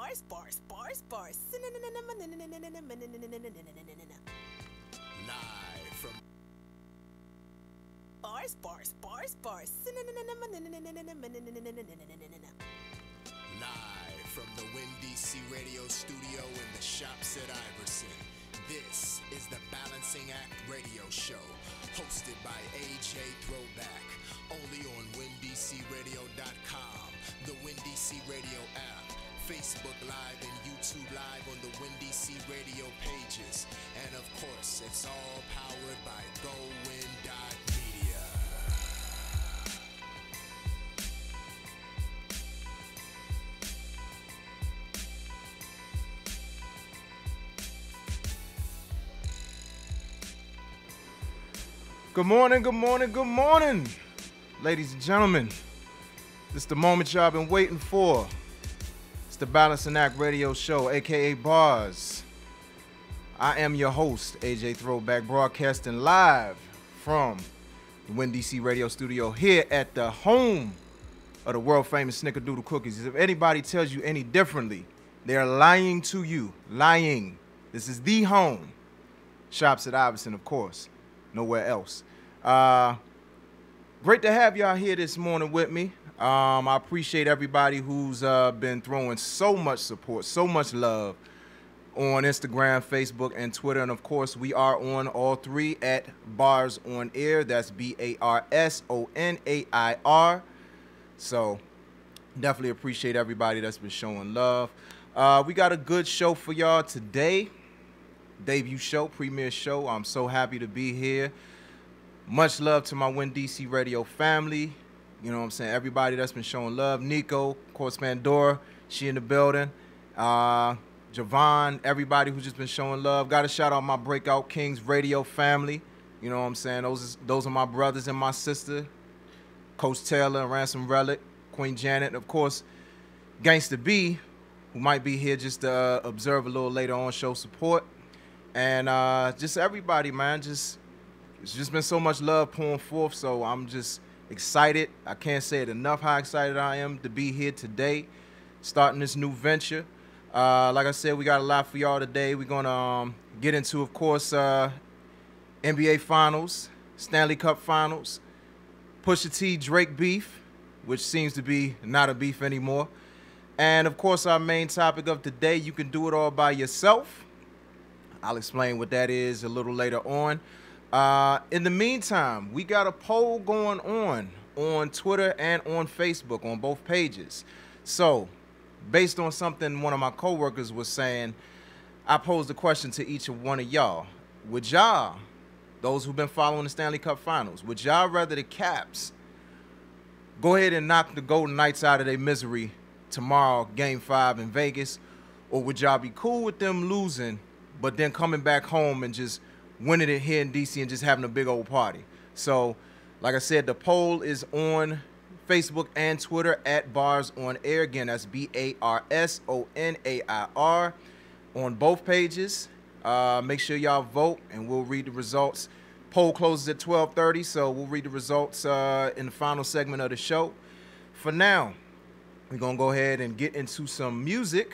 Bars, bars, bars, bars. Live from Bars, bars, bars, bars. Live from the WinDC Radio Studio in the shops at Iverson. This is the Balancing Act Radio Show, hosted by AJ Throwback, only on WinDCRadio.com, the WinDC Radio app, Facebook Live and YouTube Live on the WinDC Radio pages, and of course, it's all powered by GoWin.media. Good morning, good morning, good morning, ladies and gentlemen. This is the moment y'all been waiting for. It's the Balancing Act Radio Show, aka Bars. I am your host, AJ Throwback, broadcasting live from the WinDC Radio Studio here at the home of the world famous Snickerdoodle Cookies. If anybody tells you any differently, they are lying to you. Lying. This is the home. Shops at Iverson, of course. Nowhere else. Great to have y'all here this morning with me. I appreciate everybody who's been throwing so much support, so much love on Instagram, Facebook, and Twitter. And of course, we are on all three at Bars on Air. That's BARSONAIR. So definitely appreciate everybody that's been showing love. We got a good show for y'all today. Debut show, premiere show. I'm so happy to be here. Much love to my WinDC Radio family. You know what I'm saying? Everybody that's been showing love. Nico, of course, Pandora, she in the building. Javon, everybody who's just been showing love. Got to shout out my Breakout Kings Radio family. You know what I'm saying? Those are my brothers and my sister. Coach Taylor, Ransom Relic, Queen Janet, and of course, Gangsta B, who might be here just to observe a little later on, show support. And just everybody, man, it's just been so much love pouring forth, so I'm just excited. I can't say it enough how excited I am to be here today, starting this new venture. Like I said, we got a lot for y'all today. We're going to get into, of course, NBA Finals, Stanley Cup Finals, Pusha T, Drake beef, which seems to be not a beef anymore. And, of course, our main topic of today, you can do it all by yourself. I'll explain what that is a little later on. In the meantime, we got a poll going on Twitter and on Facebook on both pages. So, based on something one of my coworkers was saying, I posed a question to each one of y'all. Would y'all, those who've been following the Stanley Cup Finals, would y'all rather the Caps go ahead and knock the Golden Knights out of their misery tomorrow, Game 5 in Vegas, or would y'all be cool with them losing, but then coming back home and just winning it here in D.C. and just having a big old party? So, like I said, the poll is on Facebook and Twitter at Bars on Air. Again, that's BARSONAIR on both pages. Make sure y'all vote, and we'll read the results. Poll closes at 12:30, so we'll read the results in the final segment of the show. For now, we're going to go ahead and get into some music.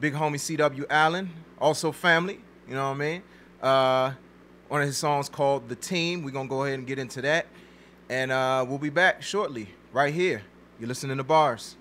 Big homie C.W. Allen, also family, you know what I mean? One of his songs called The Team. We're going to go ahead and get into that. And we'll be back shortly, right here. You're listening to Bars.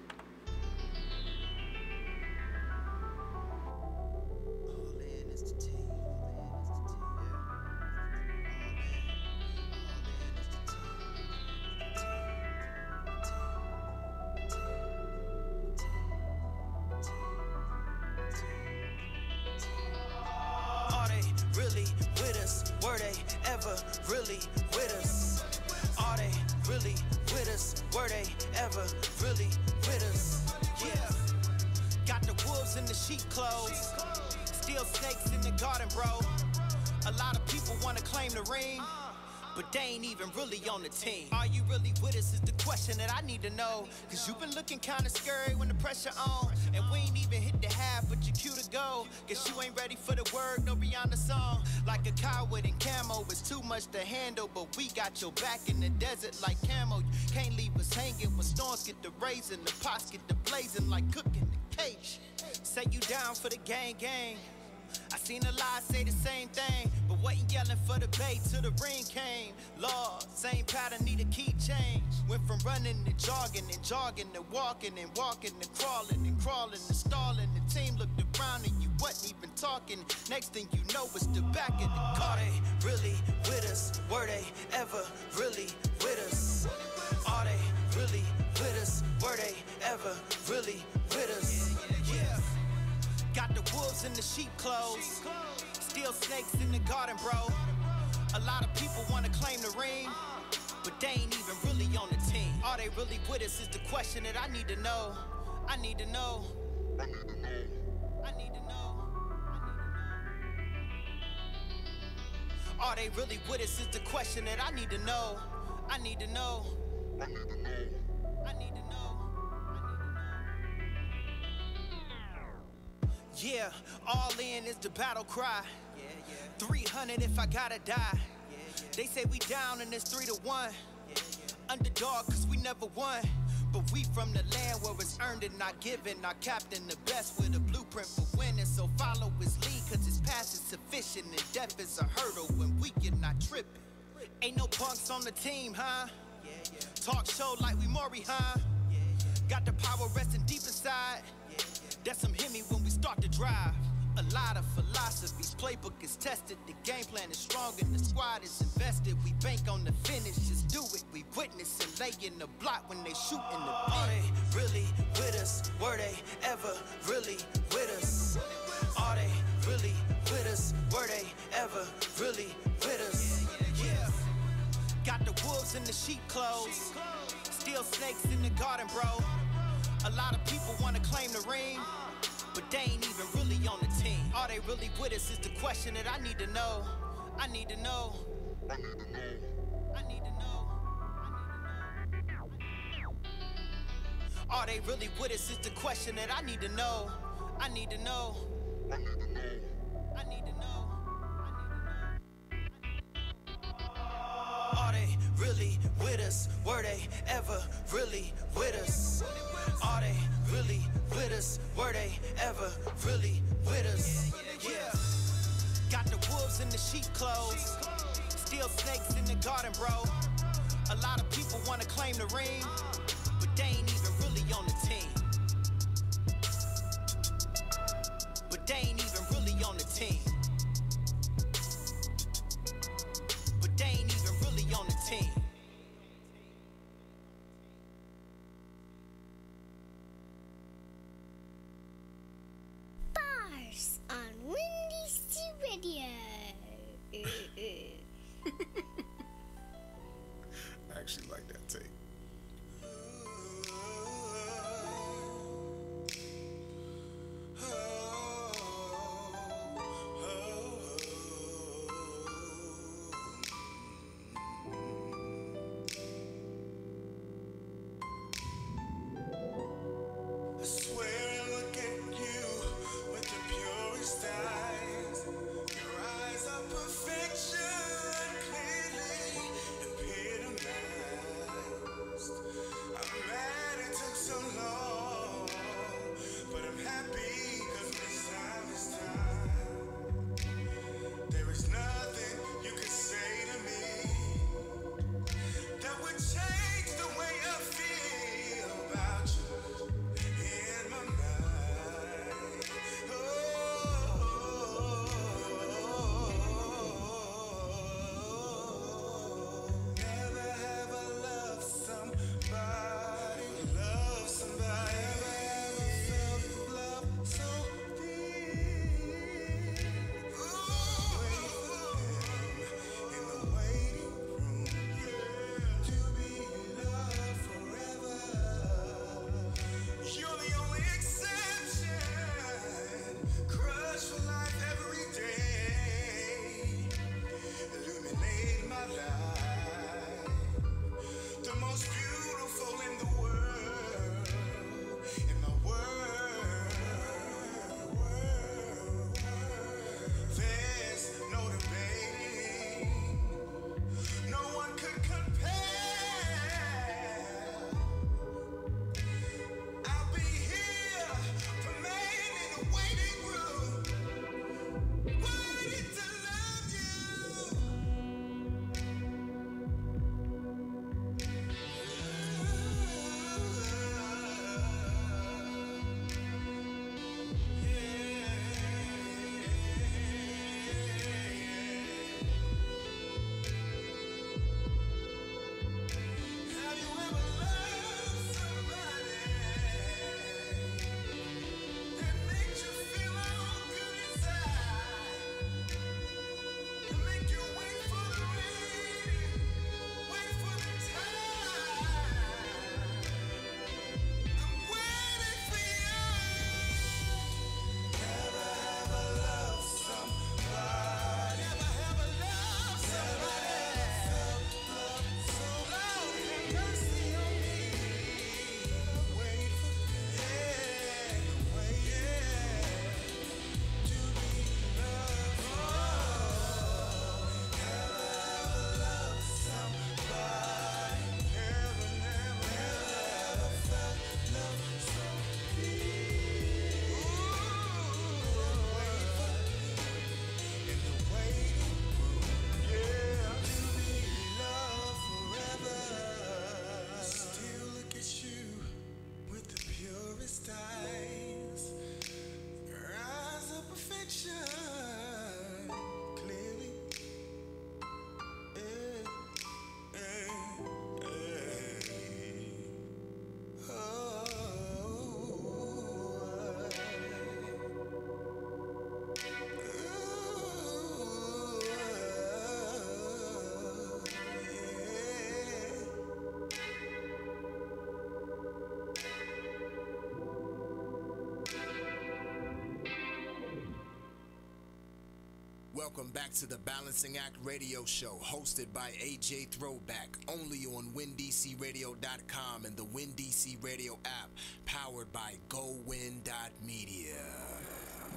but they ain't even really on the team. Are you really with us is the question that I need to know. Cause you been looking kinda scary when the pressure on. And we ain't even hit the half, but you cue to go. Guess you ain't ready for the word, no beyond the song. Like a coward in camo, it's too much to handle. But we got your back in the desert like camo. You can't leave us hanging when storms get the raising. The pots get the blazing like cooking the cage. Say you down for the gang. I seen a lot say the same thing, but wasn't yelling for the bait till the ring came. Lord, same pattern, need a key change. Went from running to jogging to walking and walking to crawling and crawling to stalling. The team looked around and you wasn't even talking. Next thing you know, it's the back of the car. They really with us? Were they ever really with us? Are they really with us? Were they ever really with us? Yeah. Got the wolves in the sheep clothes. Still snakes in the garden, bro. A lot of people wanna claim the ring, but they ain't even really on the team. Are they really with us is the question that I need to know. I need to know. I need to know. I need to know. Are they really with us is the question that I need to know. I need to know. I need to know. I need to know. Yeah, all in is the battle cry. 300 if I gotta die. They say we down and it's 3-1. Underdog cause we never won. But we from the land where it's earned and not given. Our captain the best with a blueprint for winning. So follow his lead cause his past is sufficient. And death is a hurdle when we get not tripping. Ain't no punks on the team, huh? Talk show like we Maury, huh? Got the power resting deep inside. That's some hit me when we start to drive. A lot of philosophies, playbook is tested. The game plan is strong and the squad is invested. We bank on the finish, just do it. We witness and lay in the block when they shoot in the bin. Are they really with us? Were they ever really with us? Are they really with us? Were they ever really with us? Yeah. Got the wolves in the sheep clothes. Still snakes in the garden, bro. A lot of people wanna claim the ring, but they ain't even really on the team. Are they really with us is the question that I need to know. I need to know. I need to know. I need to know. Are they really with us is the question that I need to know. I need to know. I need to know. I need to know. Are they really with us? Were they ever really with us? Are they really with us? Were they ever really with us? Yeah. Got the wolves in the sheep clothes. Still snakes in the garden, bro. A lot of people wanna claim the ring, but they ain't even really on the team. But they ain't even really on the team. But they ain't even really on the team. Bars on Windy City Radio. I actually like that tape. I swear I look at you with the purest eyes. Your eyes are perfection. welcome back to the Balancing Act Radio Show, hosted by AJ Throwback, only on WinDCRadio.com and the WinDC Radio app, powered by GoWin.media.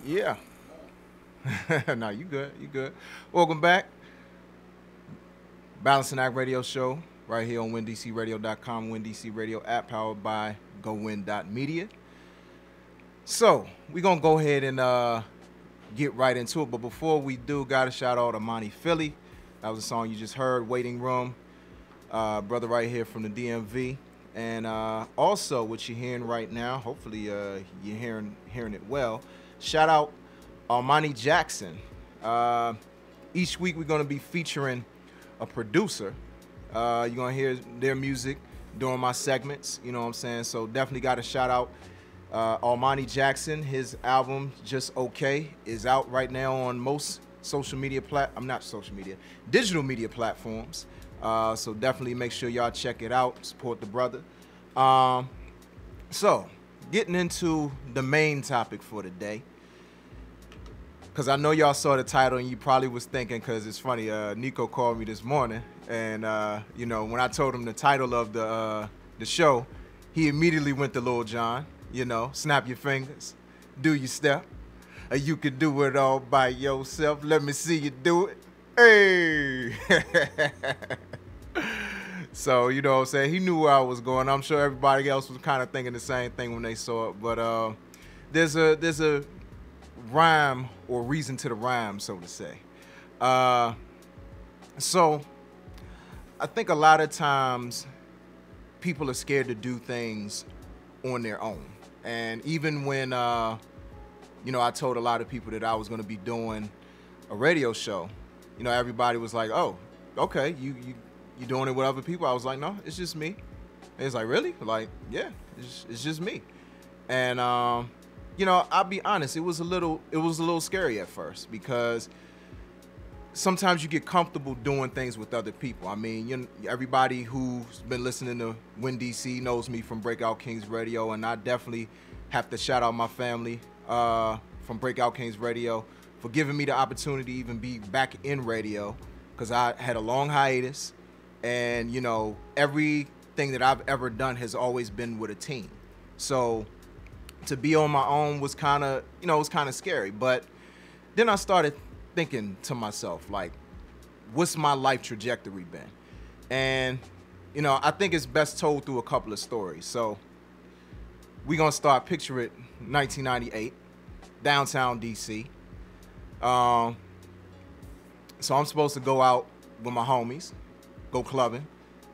Yeah. No, you good. You good. Welcome back. Balancing Act Radio Show, right here on WinDCRadio.com, WinDC Radio app, powered by GoWin.media. So, we're going to go ahead and get right into it. But before we do, got to shout out Amani Philly. That was a song you just heard, Waiting Room. Brother right here from the DMV. And also, what you're hearing right now, hopefully you're hearing it well. Shout out Armani Jackson. Each week we're going to be featuring a producer. You're going to hear their music during my segments. You know what I'm saying? So definitely got to shout out Armani Jackson. His album, Just Okay, is out right now on most digital media platforms. So definitely make sure y'all check it out. Support the brother. So getting into the main topic for today, because I know y'all saw the title and you probably was thinking, because it's funny, Nico called me this morning, and when I told him the title of the show, he immediately went to Lil Jon. Snap your fingers, do your step. You can do it all by yourself. Let me see you do it. Hey. So, you know what I'm saying? He knew where I was going. I'm sure everybody else was kind of thinking the same thing when they saw it. But there's a rhyme or reason to the rhyme, so to say. So I think a lot of times people are scared to do things on their own. And even when, I told a lot of people that I was going to be doing a radio show, everybody was like, oh, okay, you doing it with other people? I was like, no, it's just me. And it's like, really? Like, yeah, it's just me. And, I'll be honest, it was a little scary at first, because sometimes you get comfortable doing things with other people. I mean, everybody who's been listening to WinDC knows me from Breakout Kings Radio, and I definitely have to shout out my family from Breakout Kings Radio for giving me the opportunity to even be back in radio, because I had a long hiatus, and, everything that I've ever done has always been with a team. So to be on my own was kind of, scary. But then I started thinking to myself, like, what's my life trajectory been? And, I think it's best told through a couple of stories. So we're going to start, picture it, 1998, downtown D.C. So I'm supposed to go out with my homies, go clubbing.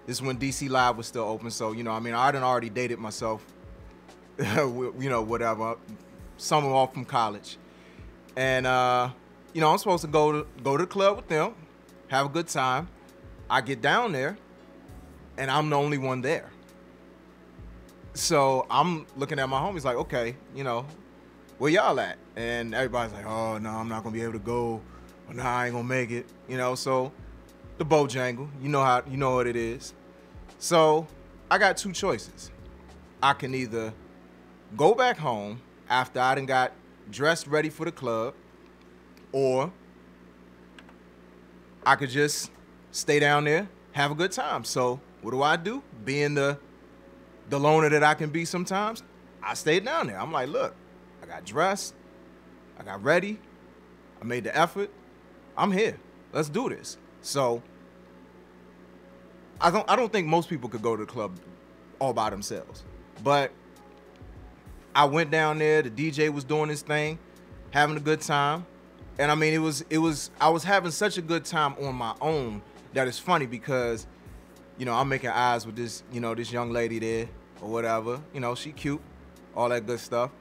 This is when DC Live was still open. So, I done already dated myself, whatever, summer off from college. And, I'm supposed to go to the club with them, have a good time. I get down there, and I'm the only one there. So I'm looking at my homies like, okay, where y'all at? And everybody's like, oh, no, I'm not going to be able to go. Or, no, I ain't going to make it. So the Bojangle, you know what it is. So I got two choices. I can either go back home after I done got dressed ready for the club, or I could just stay down there, have a good time. So what do? Being the loner that I can be sometimes, I stayed down there. I'm like, look, I got dressed, I got ready, I made the effort, I'm here. Let's do this. So I don't think most people could go to the club all by themselves. But I went down there, the DJ was doing his thing, having a good time. And I mean, I was having such a good time on my own that it's funny, because, I'm making eyes with this, this young lady there or whatever. She cute, all that good stuff.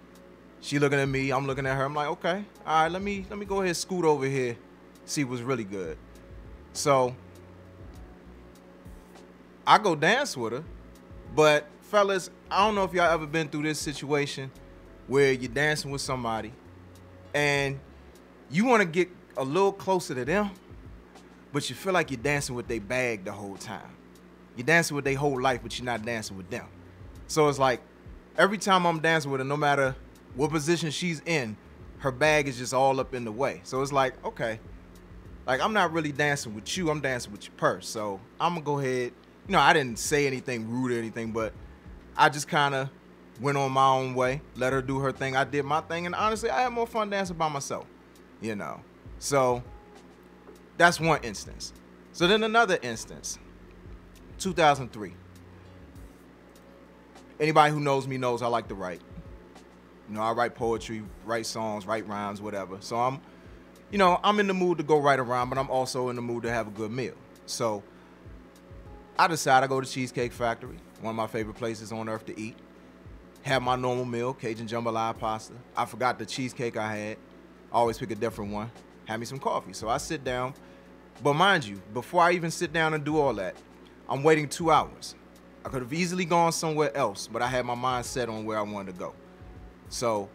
She looking at me, I'm looking at her. I'm like, okay, all right, let me go ahead and scoot over here, see what's really good. So I go dance with her. But fellas, I don't know if y'all ever been through this situation where you're dancing with somebody and you want to get a little closer to them, but you feel like you're dancing with their bag the whole time. You're dancing with their whole life, but you're not dancing with them. So it's like every time I'm dancing with her, no matter what position she's in, her bag is just all up in the way. So it's like, okay, like, I'm not really dancing with you. I'm dancing with your purse. So I'm gonna go ahead. You know, I didn't say anything rude or anything, but I just kind of went on my own way, let her do her thing. I did my thing, and honestly, I had more fun dancing by myself, you know. So that's one instance. So then another instance, 2003. Anybody who knows me knows I like to write. You know, I write poetry, write songs, write rhymes, whatever. So I'm in the mood to go write a rhyme, but I'm also in the mood to have a good meal. So I decided to go to Cheesecake Factory, one of my favorite places on earth to eat. Have my normal meal, Cajun jambalaya pasta. I forgot the cheesecake I had. I always pick a different one. Had me some coffee. So I sit down. But mind you, before I even sit down and do all that, I'm waiting 2 hours. I could have easily gone somewhere else, but I had my mind set on where I wanted to go. So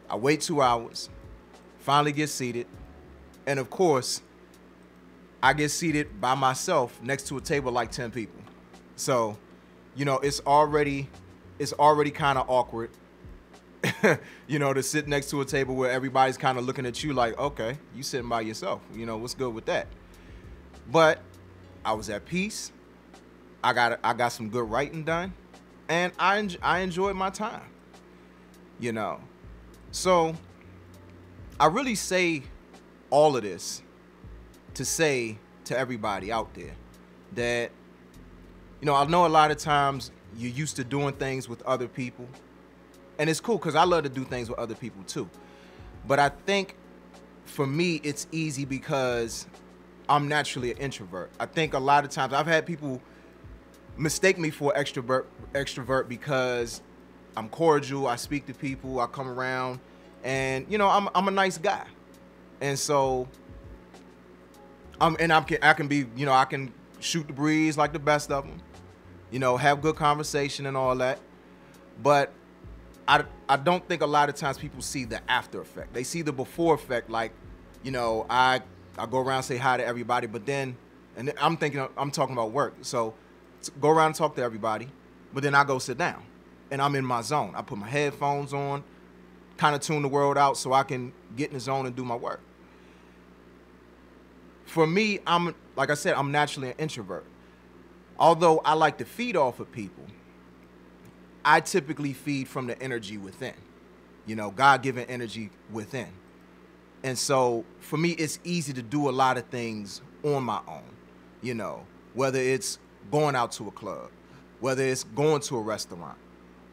I wait 2 hours, finally get seated, and of course, I get seated by myself next to a table like 10 people. So, you know, it's already kind of awkward, you know, to sit next to a table where everybody's kind of looking at you like, okay, you sitting by yourself. You know, what's good with that? But I was at peace. I got some good writing done, and I enjoyed my time, you know. So I really say all of this to say to everybody out there that, you know, I know a lot of times you're used to doing things with other people, and it's cool because I love to do things with other people too. But I think for me, it's easy because I'm naturally an introvert. I think a lot of times I've had people mistake me for an extrovert because I'm cordial, I speak to people, I come around, and you know, I'm a nice guy. And so I can be, you know, I can shoot the breeze like the best of them, you know, have good conversation and all that. But I don't think a lot of times people see the after effect. They see the before effect, like, you know, I go around, say hi to everybody, but then, and I'm talking about work. So go around and talk to everybody, but then I go sit down and I'm in my zone. I put my headphones on, kind of tune the world out so I can get in the zone and do my work. For me, like I said, I'm naturally an introvert. Although I like to feed off of people, I typically feed from the energy within, you know, God-given energy within. And so for me, it's easy to do a lot of things on my own, you know, whether it's going out to a club, whether it's going to a restaurant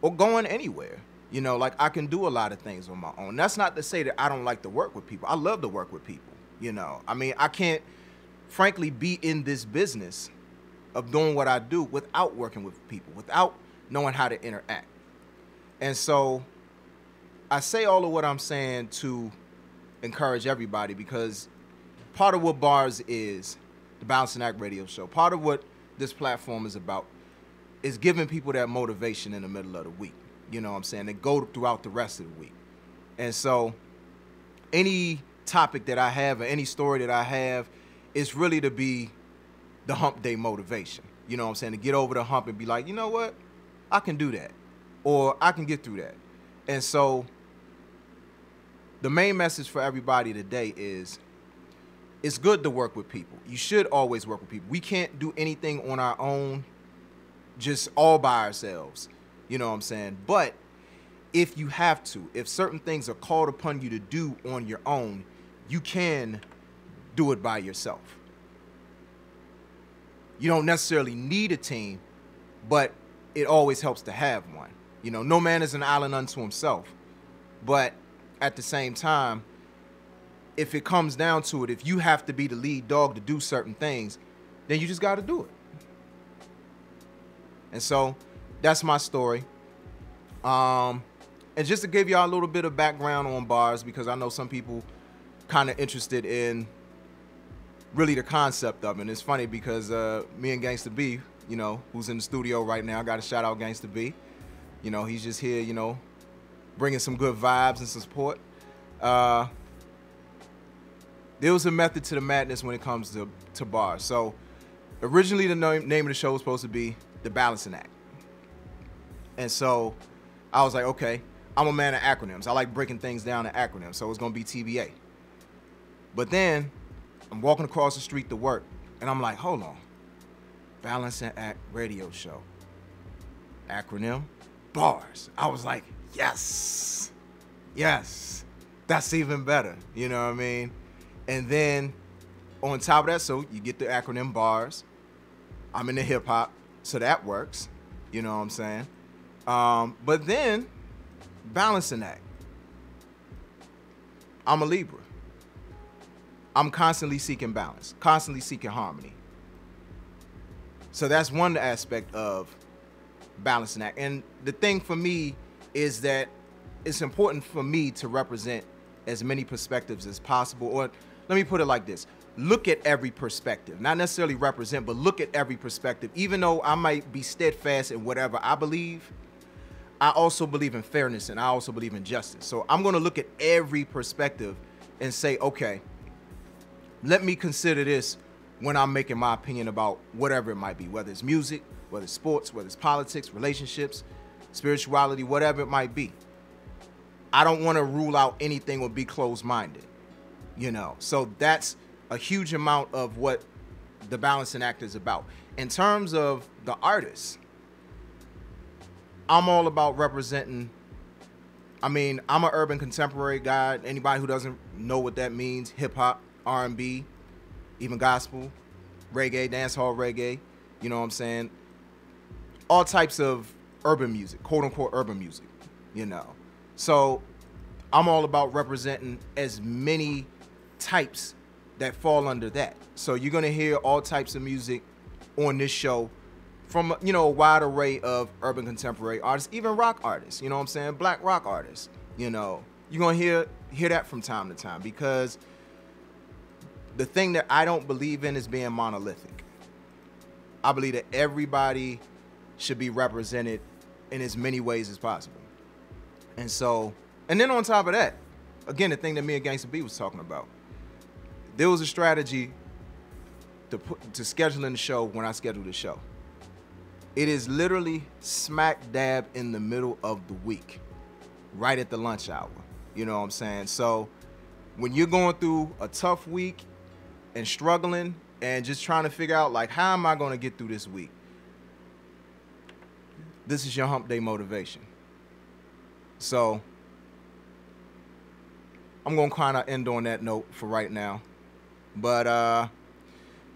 or going anywhere, you know, like I can do a lot of things on my own. That's not to say that I don't like to work with people. I love to work with people, you know. I mean, I can't frankly be in this business of doing what I do without working with people, without knowing how to interact. And so I say all of what I'm saying to encourage everybody, because part of what Bars is, the Balancing Act radio show, part of what this platform is about is giving people that motivation in the middle of the week. You know what I'm saying? They go throughout the rest of the week. And so any topic that I have or any story that I have is really to be the hump day motivation. You know what I'm saying? To get over the hump and be like, you know what? I can do that. Or I can get through that. And so the main message for everybody today is it's good to work with people. You should always work with people. We can't do anything on our own, just all by ourselves. You know what I'm saying? But if you have to, if certain things are called upon you to do on your own, you can do it by yourself. You don't necessarily need a team, but it always helps to have one. You know, no man is an island unto himself. But at the same time, if it comes down to it, if you have to be the lead dog to do certain things, then you just got to do it. And so that's my story. And just to give y'all a little bit of background on Bars, because I know some people kind of interested in really the concept of it. And it's funny because me and Gangsta B, you know, who's in the studio right now, I got to shout out Gangsta B. You know, he's just here, you know, bringing some good vibes and some support. There was a method to the madness when it comes to Bars. So originally the name of the show was supposed to be The Balancing Act. And so I was like, okay, I'm a man of acronyms. I like breaking things down in acronyms. So it's going to be TBA. But then I'm walking across the street to work, and I'm like, hold on. Balancing Act Radio Show. Acronym, bars. I was like, yes. Yes. That's even better. You know what I mean? And then on top of that, so you get the acronym bars. I'm into hip hop, so that works. You know what I'm saying? But then, balancing act. I'm a Libra. I'm constantly seeking balance, constantly seeking harmony. So that's one aspect of balancing act. And the thing for me is that it's important for me to represent as many perspectives as possible. Or let me put it like this. Look at every perspective. Not necessarily represent, but look at every perspective. Even though I might be steadfast in whatever I believe, I also believe in fairness and I also believe in justice. So I'm going to look at every perspective and say, okay, let me consider this when I'm making my opinion about whatever it might be, whether it's music, whether it's sports, whether it's politics, relationships, spirituality, whatever it might be. I don't want to rule out anything or be closed-minded, you know. So that's a huge amount of what the balancing act is about. In terms of the artists, I'm all about representing. I mean, I'm an urban contemporary guy. Anybody who doesn't know what that means, hip hop, R&B, even gospel, reggae, dancehall reggae, you know what I'm saying? All types of urban music, quote unquote urban music, you know. So I'm all about representing as many types that fall under that. So you're gonna hear all types of music on this show from, you know, a wide array of urban contemporary artists, even rock artists, you know what I'm saying? Black rock artists, you know. You're gonna hear that from time to time, because the thing that I don't believe in is being monolithic. I believe that everybody should be represented in as many ways as possible. And so, and then on top of that, again, the thing that me and Gangsta B was talking about, there was a strategy to scheduling the show when I scheduled the show. It is literally smack dab in the middle of the week, right at the lunch hour. You know what I'm saying? So when you're going through a tough week and struggling and just trying to figure out, like, how am I going to get through this week? This is your hump day motivation. So I'm going to kind of end on that note for right now. But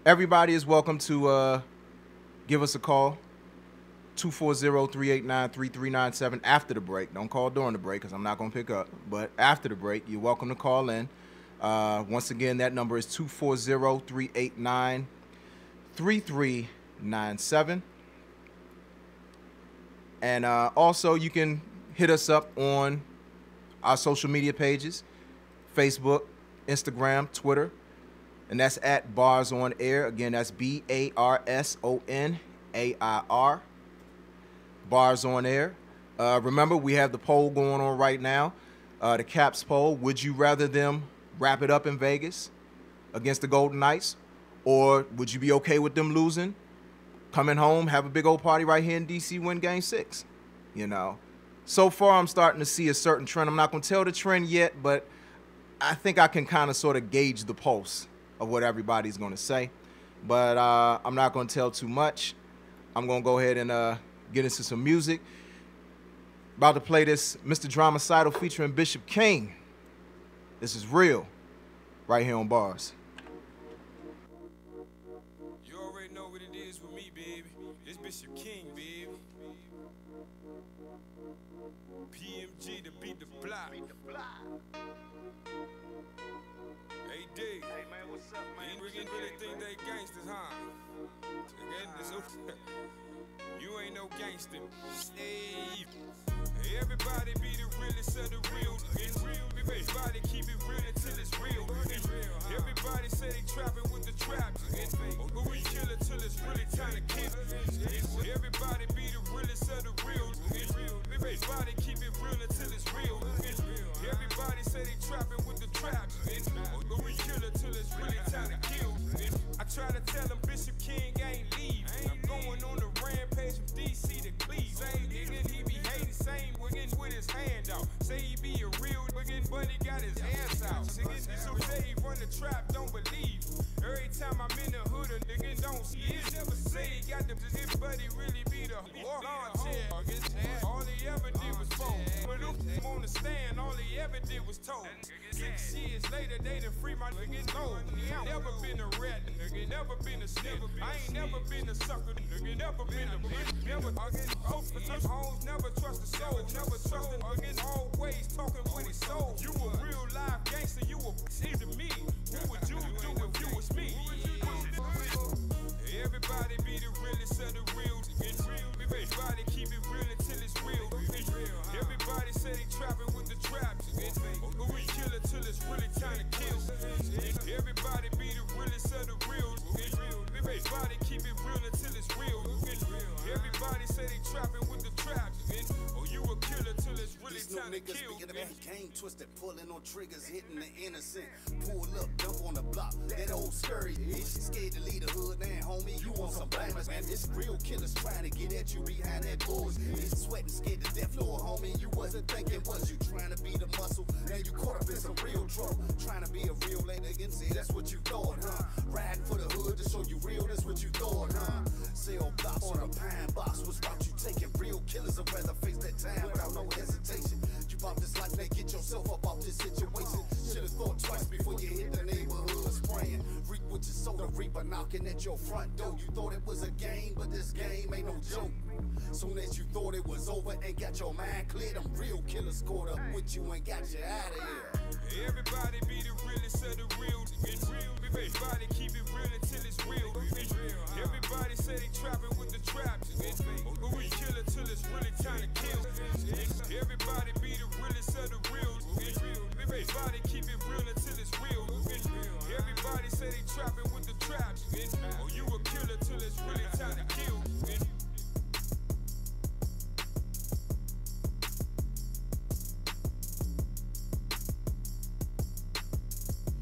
everybody is welcome to give us a call, 240-389-3397 after the break. Don't call during the break because I'm not going to pick up. But after the break, you're welcome to call in. Once again, that number is 240-389-3397. And also, you can hit us up on our social media pages, Facebook, Instagram, Twitter. And that's at Bars On Air. Again, that's BARSONAIR. Bars On Air. Remember, we have the poll going on right now. The Caps poll. Would you rather them wrap it up in Vegas against the Golden Knights? Or would you be okay with them losing, coming home, have a big old party right here in D.C., win Game 6? You know? So far, I'm starting to see a certain trend. I'm not going to tell the trend yet, but I think I can kind of sort of gauge the pulse of what everybody's going to say. But I'm not going to tell too much. I'm going to go ahead and get into some music. About to play this Mr. Dramacidal featuring Bishop King. This is real, right here on Bars. You already know what it is with me, baby. It's Bishop King, baby. PMG to beat the block. Hey, D. Hey, man, what's up, man? You really think they gangsters, huh? You ain't no gangster. Steve. Everybody be the realest of the real. Everybody keep it real until it's real. Everybody say they trapping with the trap. But we kill it till it's really time to kill. Everybody be the realest of the real. Everybody keep it real until it's real. Everybody say they trapping with the trap. But we kill it till it's really time to kill. I try to tell them Bishop King ain't leave. I'm going on a rampage from DC to Cleveland. Same nigga, he be hating, same wiggin' with his hand out. Say he be a real wiggin', but he got his ass out. Niggas so say he run the trap, don't believe. Every time I'm in the hood, a nigga don't see it. Never say he got the this, but he really be the lawn chair. All he ever did was fold. But I'm on the stand, all he ever did was told. 6 years later, they done free my nigga. No, never been a rat, nigga. Never been a snitch. I ain't never been a sucker, nigga. Never been a bitch. Never hoes, never trust a soul. Never trust a nigga. Always talking with his soul. You a real live gangster, you a see to me. What would you do if you was me? Everybody be the realest of the real. Everybody keep it real until it's real. Everybody say they trapping with the traps. Or we kill it till it's really time to kill. Everybody be the realest of the real. Everybody keep it real until it's real. Everybody say they trapping with the traps. Or you a killer till it's really time to kill. Game twisted, pulling on triggers, hitting the innocent. Pull up, jump on the block. That old scurry bitch, scared to leave the hood, man, homie. You want some blamers, man? It's real killers trying to get at you behind that bush. It's sweating, scared to death, Lord, homie. You wasn't thinking, was you trying to be the muscle? Now you caught up in some real trouble. Trying to be a real lady and say that's what you thought, huh? Riding for the hood to show you real, that's what you thought, huh? Sell blocks on a pine box. What's route you taking? Real killers would rather face that time without no hesitation. You bought this life, now get yourself up off this situation. Should've thought twice before you hit the neighborhood spraying. Reap with your soda, reaper knocking at your front door. You thought it was a game, but this game ain't no joke. Soon as you thought it was over and got your mind clear, them real killers caught up with you and got you out of here. Everybody be the realest of the real. Everybody keep it real until it's real. Everybody say they trapping with the traps. Or we kill it till it's really time to kill. Everybody be the realest of the real. Everybody keep it real until it's real. Everybody say they trapping with the traps. Or you a killer till it's really time to kill.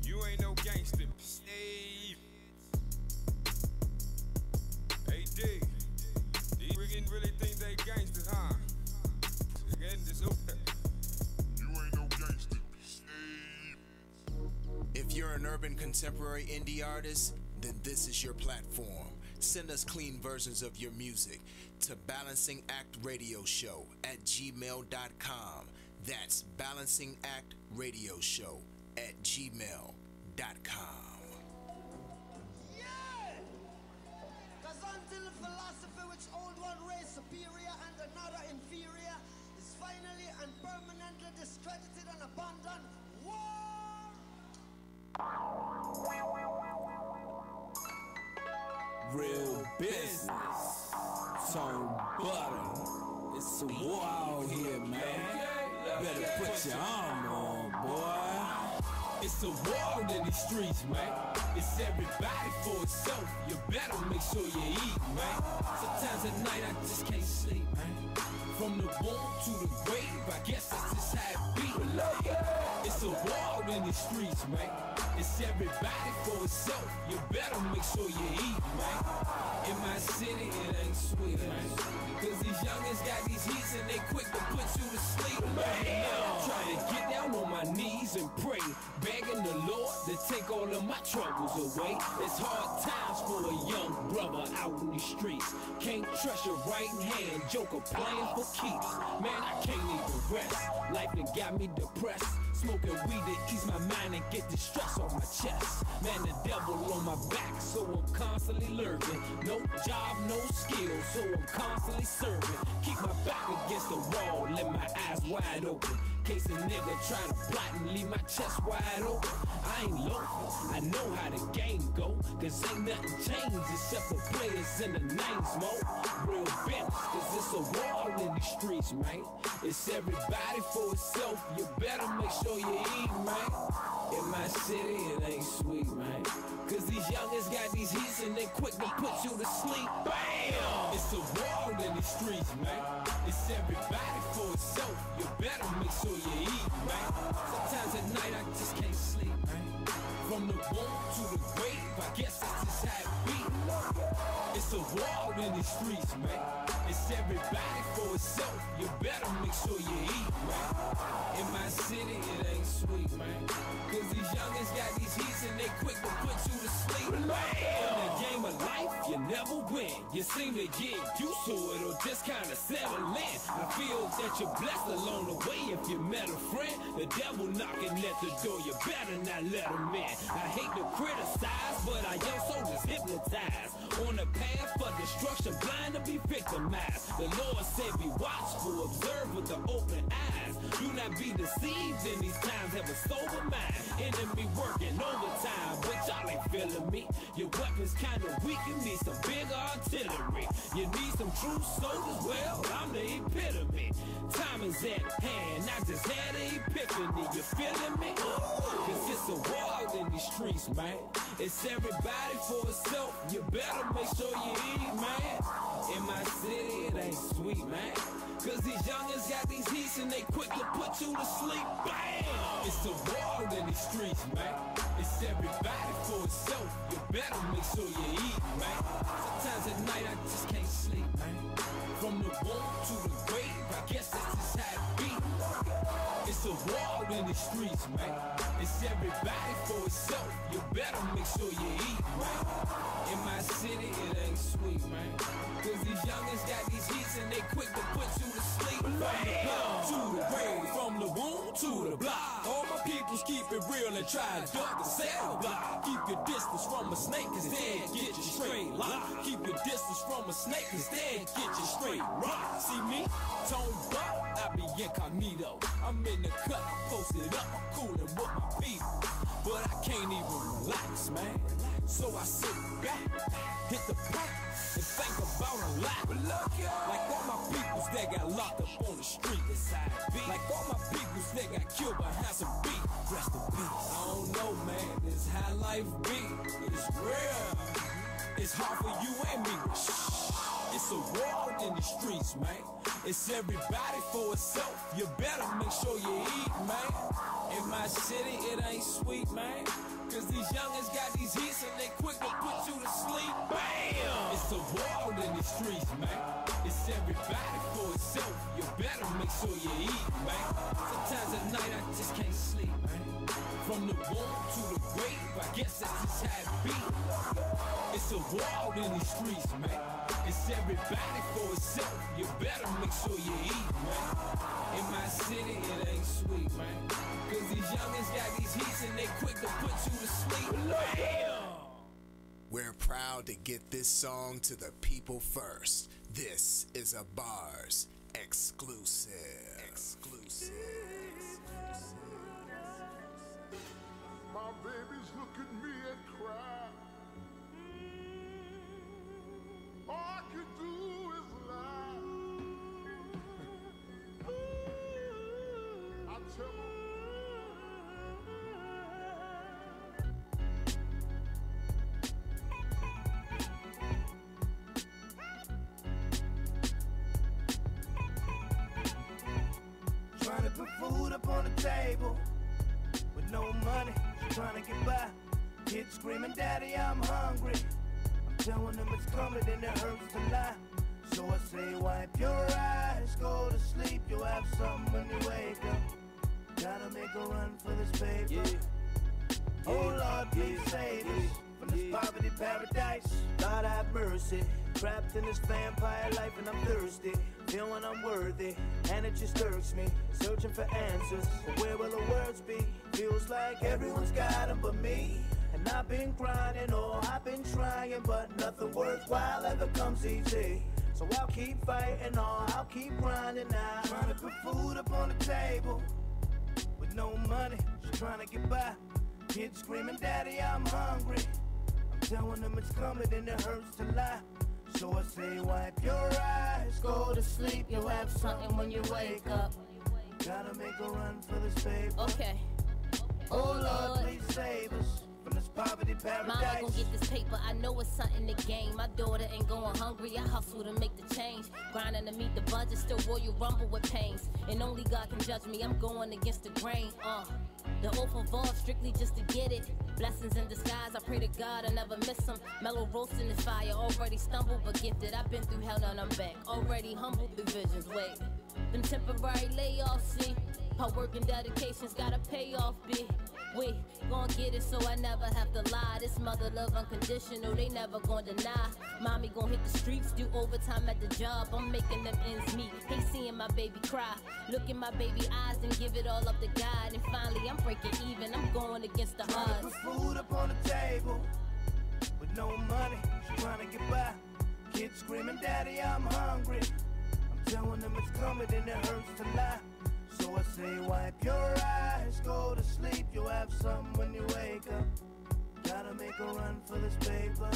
You ain't no gangster. Steve. Hey D. These riggin' really think they gangsters, huh? Again, this open. You ain't no gangster. Steve. If you're an urban contemporary indie artist, then this is your platform. Send us clean versions of your music to balancingactradioshow@gmail.com. That's balancingactradioshow@gmail.com. Yeah! Cause until the philosophy which old one race superior and another inferior is finally and permanently discredited and abandoned, war! Real business, so butter. It's a war out here, man. Better put your arm on, boy. It's a war in these streets, man. It's everybody for itself. You better make sure you eat, man. Sometimes at night I just can't sleep, man. From the womb to the grave, I guess that's just how it be. It's a war in these streets, man. It's everybody for itself. You better make sure you eat, man. In my city, it ain't sweet, man. Cause these youngins got these heats and they quick to put you to sleep, man. Trying to get down on my knees and pray, begging the Lord to take all of my troubles away. It's hard times for a young brother out in the streets. Can't trust your right hand, joker playing for keeps. Man, I can't even rest. Life done got me depressed. Smoking weed to ease my mind and get the stress off my chest. Man, the devil on my back, so I'm constantly lurking. No job, no skills, so I'm constantly serving. Keep my back against the wall, let my eyes wide open. Case a nigga try to plot and leave my chest wide open. I ain't local, I know how the game go. Cause ain't nothing changed except for players in the names, mo. Real business, cause it's a war in these streets, man. It's everybody for itself, you better make sure you eat, man. In my city, it ain't sweet, man. Cause these youngins got these heats and they quick to put you to sleep. Bam! It's a war in these streets, man. It's everybody for itself, you better make sure you eat, man. Sometimes at night I just can't sleep, man. From the womb to the grave, I guess that's just how it be. It's a war in these streets, man. It's everybody for itself, you better make sure you eat, man. In my city, it ain't sweet, man. Cause these these youngins got these heats and they quick to put you to sleep. In the game of life, you never win. You seem to get used to it or just kinda settle in. I feel that you're blessed along the way if you met a friend. The devil knocking at the door, you better not let him in. I hate to criticize, but our young soldiers hypnotized. On the path for destruction, blind to be victimized. The Lord said be watchful, observe with the open eyes. Do not be deceived in these times, have a sober mind. Enemy working overtime, but y'all ain't feeling me. Your weapons kinda weak, you need some big artillery. You need some true soldiers, well, I'm the epitome. Time is at hand, I just had an epiphany, you feeling me? Cause it's a war out in these streets, man. It's everybody for itself, you better make sure you eat, man. In my city, it ain't sweet, man. Cause these youngins got these heats and they quick to put you to sleep, bam! It's a war out in these streets, man. It's everybody for itself, you better make sure you eat, man. Sometimes at night I just can't sleep, man. From the womb to the grave, I guess that's just how it be. It's a war out in the streets, man. It's everybody for itself, you better make sure you eat, man. In my city, it ain't sweet, man. Cause these youngins got these heats and they quick to put you to sleep. From the blood to the grave, from the womb to the block. All my peoples keep it real and try to duck the cell block. Keep your distance from a snake, cause then get you straight lock. Keep your distance from a snake, cause then get you straight rock. See me? Tone buck, I be incognito. I'm in the cut, I'm posted up, I'm coolin' with my people. But I can't even relax, man. So I sit back, hit the pack, and think about a lot. Like all my peoples that got locked up on the street. Like all my peoples that got killed behind some beat. Rest in peace. I don't know, man, this how life be. It's real. It's hard for you and me. It's a war out in the streets, man. It's everybody for itself. You better make sure you eat, man. In my city, it ain't sweet, man. Cause these youngins got these heats and they quick to put you to sleep. Bam! It's a war out in the streets, man. It's everybody for itself. You better make sure you eat, man. Sometimes at night I just can't sleep, man. From the womb to the grave, I guess that's just how it be. It's a war out in the streets, man. It's everybody for itself. You better make sure you eat, man. In my city, it ain't sweet, man. Cause these youngins got these heats and they quick to put you to sleep. Bam! We're proud to get this song to the people first. This is a Bars exclusive. My babies look at me and cry. All I can do is lie. I tell them. Trying to put food up on the table with no money, trying to get by. Kids screaming, Daddy, I'm hungry. I'm telling them it's coming and it hurts to lie. So I say, wipe your eyes, go to sleep. You'll have something when you wake up. Gotta make a run for this paper. Oh Lord, please save us from this poverty paradise. Lord have mercy. Trapped in this vampire life and I'm thirsty. Feeling unworthy, and it just irks me. Searching for answers, but where will the words be? Feels like everyone's got them but me. And I've been grinding, oh, I've been trying, but nothing worthwhile ever comes easy. So I'll keep fighting, oh, I'll keep grinding now. Trying to put food up on the table with no money, just trying to get by. Kids screaming, Daddy, I'm hungry. I'm telling them it's coming and it hurts to lie. So I say, wipe your eyes, go to sleep. You'll have something when you wake up. Gotta make a run for this paper. Okay. Oh Lord, please save us from this poverty paradise. Mama gon' get this paper, I know it's something to gain. My daughter ain't going hungry, I hustle to make the change. Grinding to meet the budget, still Royal Rumble with pains. And only God can judge me, I'm going against the grain. The oath of all, strictly just to get it. Blessings in disguise, I pray to God I never miss them. Mellow roasting this fire, already stumbled but gifted. I've been through hell, now I'm back, already humbled through visions. Wait, them temporary layoffs, see. Hard work and dedication's gotta pay off, B. We gon' get it so I never have to lie. This mother love unconditional, they never gon' deny. Mommy gon' hit the streets, do overtime at the job. I'm making them ends meet. Hate seeing my baby cry. Look in my baby eyes and give it all up to God. And finally I'm breaking even, I'm going against the Trying to odds. put food up on the table with no money, trying to get by. Kids screaming, Daddy, I'm hungry. I'm telling them it's coming and it hurts to lie. So I say, wipe your eyes, go to sleep. You'll have some when you wake up. Gotta make a run for this paper.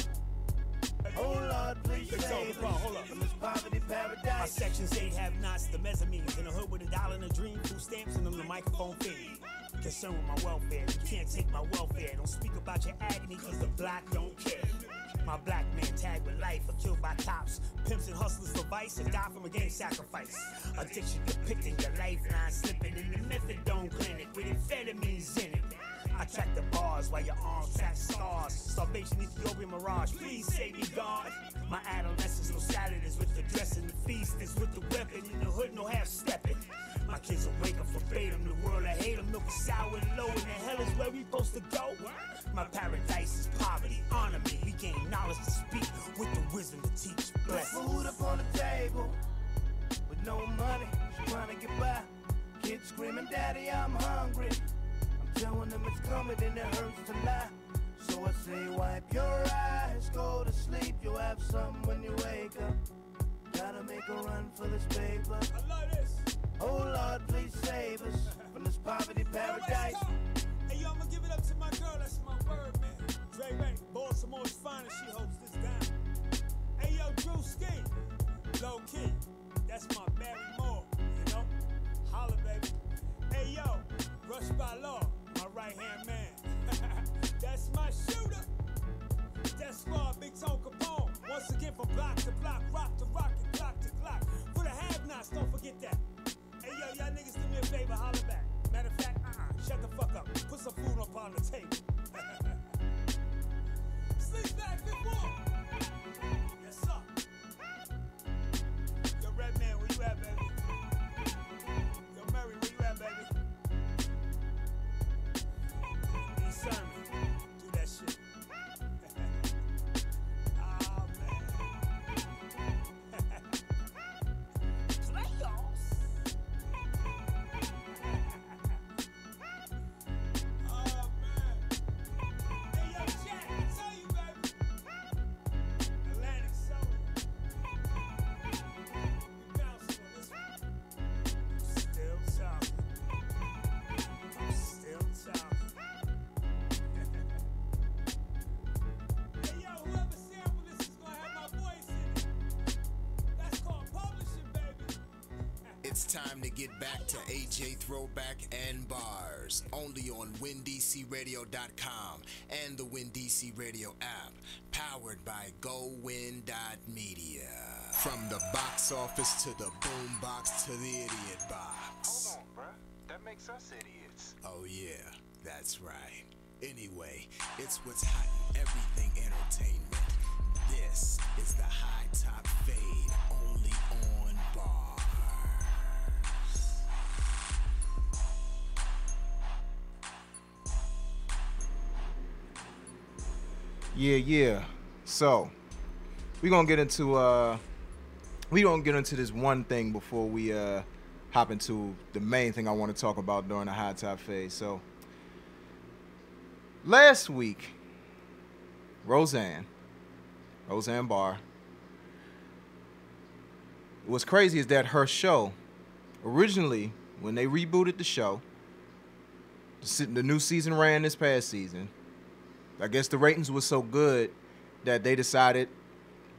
Oh Lord, please save us from this poverty paradise. Our sections 8 have nots, the mezzanines. In the hood with a dollar and a dream, food stamps and them the microphone feed. Concerned with my welfare, you can't take my welfare. Don't speak about your agony, cause the black don't care. My black man tagged with life or killed by cops. Pimps and hustlers for vice and die from a gang sacrifice. Addiction depicting your lifeline, slipping in the methadone clinic with amphetamines in it. I track the bars while your arms track stars. Starvation, Ethiopian mirage, please save me, God. My adolescence, no Saturdays with the dress and the feast is with the weapon. In the hood, no half-stepping. My kids will wake up verbatim. The world, I hate them, milk is sour and low. And the hell is where we supposed to go? My paradise is poverty, honor me. We gain knowledge to speak with the wisdom to teach. Bless. Food up on the table with no money, trying to get by. Kids screaming, Daddy, I'm hungry. I'm telling them it's coming and it hurts to lie. So I say, wipe your eyes, go to sleep. You'll have some when you wake up. Gotta make a run for this paper. I love this. Oh Lord, please save us from this poverty paradise. Hey, yo, I'm gonna give it up to my girl, that's my word, man. Dre Ray, Baltimore's finest, she holds this down. Hey, yo, Drew Ski, low key, that's my Barry Moore, you know? Holla, baby. Hey, yo, Rush by Law, my right-hand man. That's my shooter. That's Squad, Big Tone Capone. Once again, from block to block, rock to rock, and clock to clock. For the have-nots, don't forget that. Hey, yo, y'all niggas do me a favor, holla back. Matter of fact, shut the fuck up. Put some food up on the table. Sleep back, good boy. Yes, sir. Yo, Redman, where you at, baby? Yo, Murray, where you at, baby? East Sermon, do that shit. Oh, man. Playoffs. It's time to get back to AJ Throwback and Bars, only on WinDCRadio.com and the WinDC Radio app, powered by GoWin.media. From the box office to the boom box to the idiot box. Hold on, bruh. That makes us idiots. Oh yeah, that's right. Anyway, it's what's hot in everything entertainment. This is the High Top Fade, only on Bars. Yeah. So, we're gonna get into this one thing before we hop into the main thing I want to talk about during the High Top Phase. So, last week, Roseanne Barr. What's crazy is that her show, originally, when they rebooted the show, the new season ran this past season. I guess the ratings were so good that they decided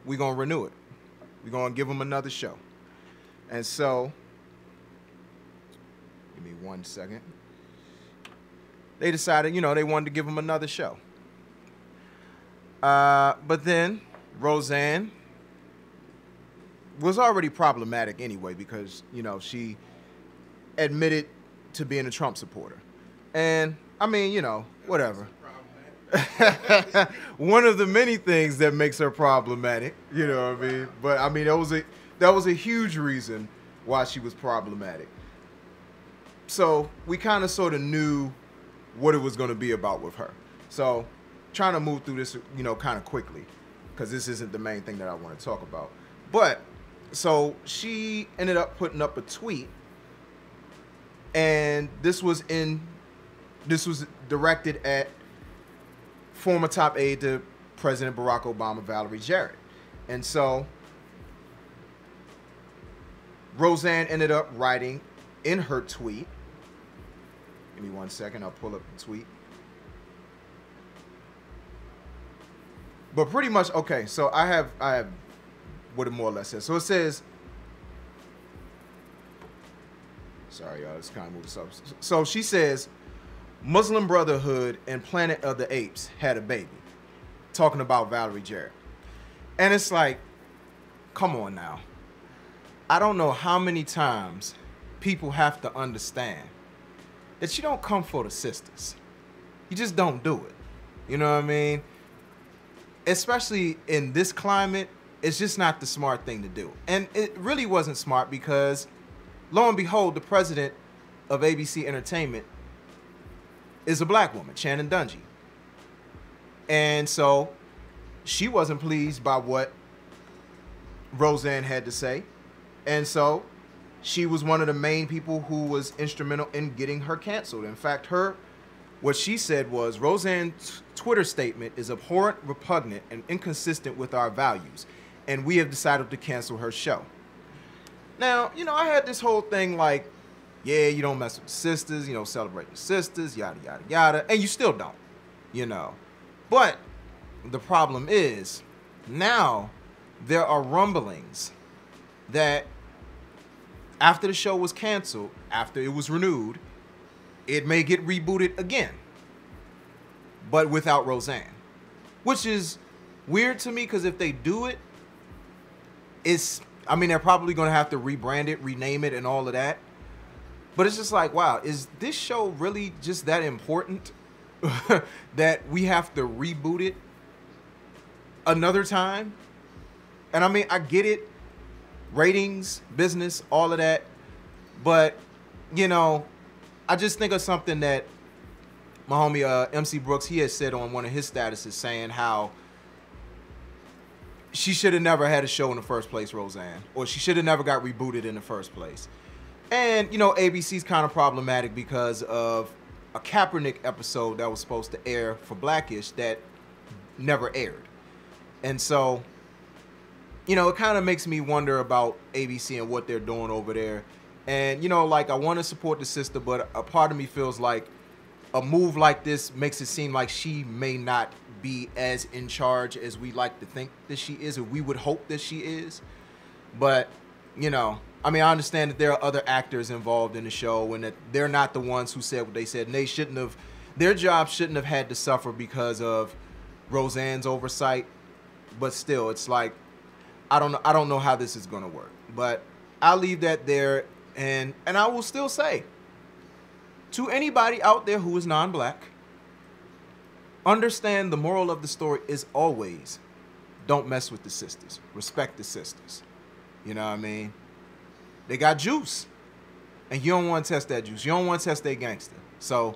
we're going to renew it. We're going to give them another show. And so, give me 1 second. They decided, they wanted to give them another show. But then Roseanne was already problematic anyway because, she admitted to being a Trump supporter. And, whatever. One of the many things that makes her problematic, you know what I mean? But that was a huge reason why she was problematic. So we kind of sort of knew what it was going to be about with her. So trying to move through this, you know, kind of quickly, because this isn't the main thing that I want to talk about. But so she ended up putting up a tweet, and this was directed at former top aide to President Barack Obama, Valerie Jarrett. And so Roseanne ended up writing in her tweet. Give me 1 second, I'll pull up the tweet. But pretty much, okay, so I have what it more or less says. So it says, sorry y'all, let's kind of move this up. So she says, Muslim Brotherhood and Planet of the Apes had a baby. Talking about Valerie Jarrett. And it's like, come on now. I don't know how many times people have to understand that you don't come for the sisters. You just don't do it. You know what I mean? Especially in this climate, it's just not the smart thing to do. And it really wasn't smart because, lo and behold, the president of ABC Entertainment is a black woman, Shannon Dungy. And so she wasn't pleased by what Roseanne had to say. And so she was one of the main people who was instrumental in getting her canceled. In fact, what she said was, Roseanne's Twitter statement is abhorrent, repugnant, and inconsistent with our values, and we have decided to cancel her show. Now, you know, I had this whole thing like, yeah, you don't mess with the sisters, you know, celebrate the sisters, yada, yada, yada, and you still don't, you know. But the problem is, now there are rumblings that after the show was canceled, after it was renewed, it may get rebooted again, but without Roseanne, which is weird to me because if they do it, they're probably going to have to rebrand it, rename it, and all of that. But it's just like, wow, is this show really just that important that we have to reboot it another time? And I mean, I get it, ratings, business, all of that, but, you know, I just think of something that my homie MC Brooks, he had said on one of his statuses, saying how she should have never had a show in the first place, Roseanne, or she should have never got rebooted in the first place. And, you know, ABC's kind of problematic because of a Kaepernick episode that was supposed to air for Blackish that never aired. And so, you know, it kind of makes me wonder about ABC and what they're doing over there. And, you know, like, I want to support the sister, but a part of me feels like a move like this makes it seem like she may not be as in charge as we like to think that she is, or we would hope that she is. But, you know, I mean, I understand that there are other actors involved in the show and that they're not the ones who said what they said. And they shouldn't have, their job shouldn't have had to suffer because of Roseanne's oversight. But still, it's like, I don't know how this is going to work. But I'll leave that there. And I will still say, to anybody out there who is non-black, understand the moral of the story is always, don't mess with the sisters. Respect the sisters. You know what I mean? They got juice. And you don't want to test that juice. You don't want to test their gangster. So,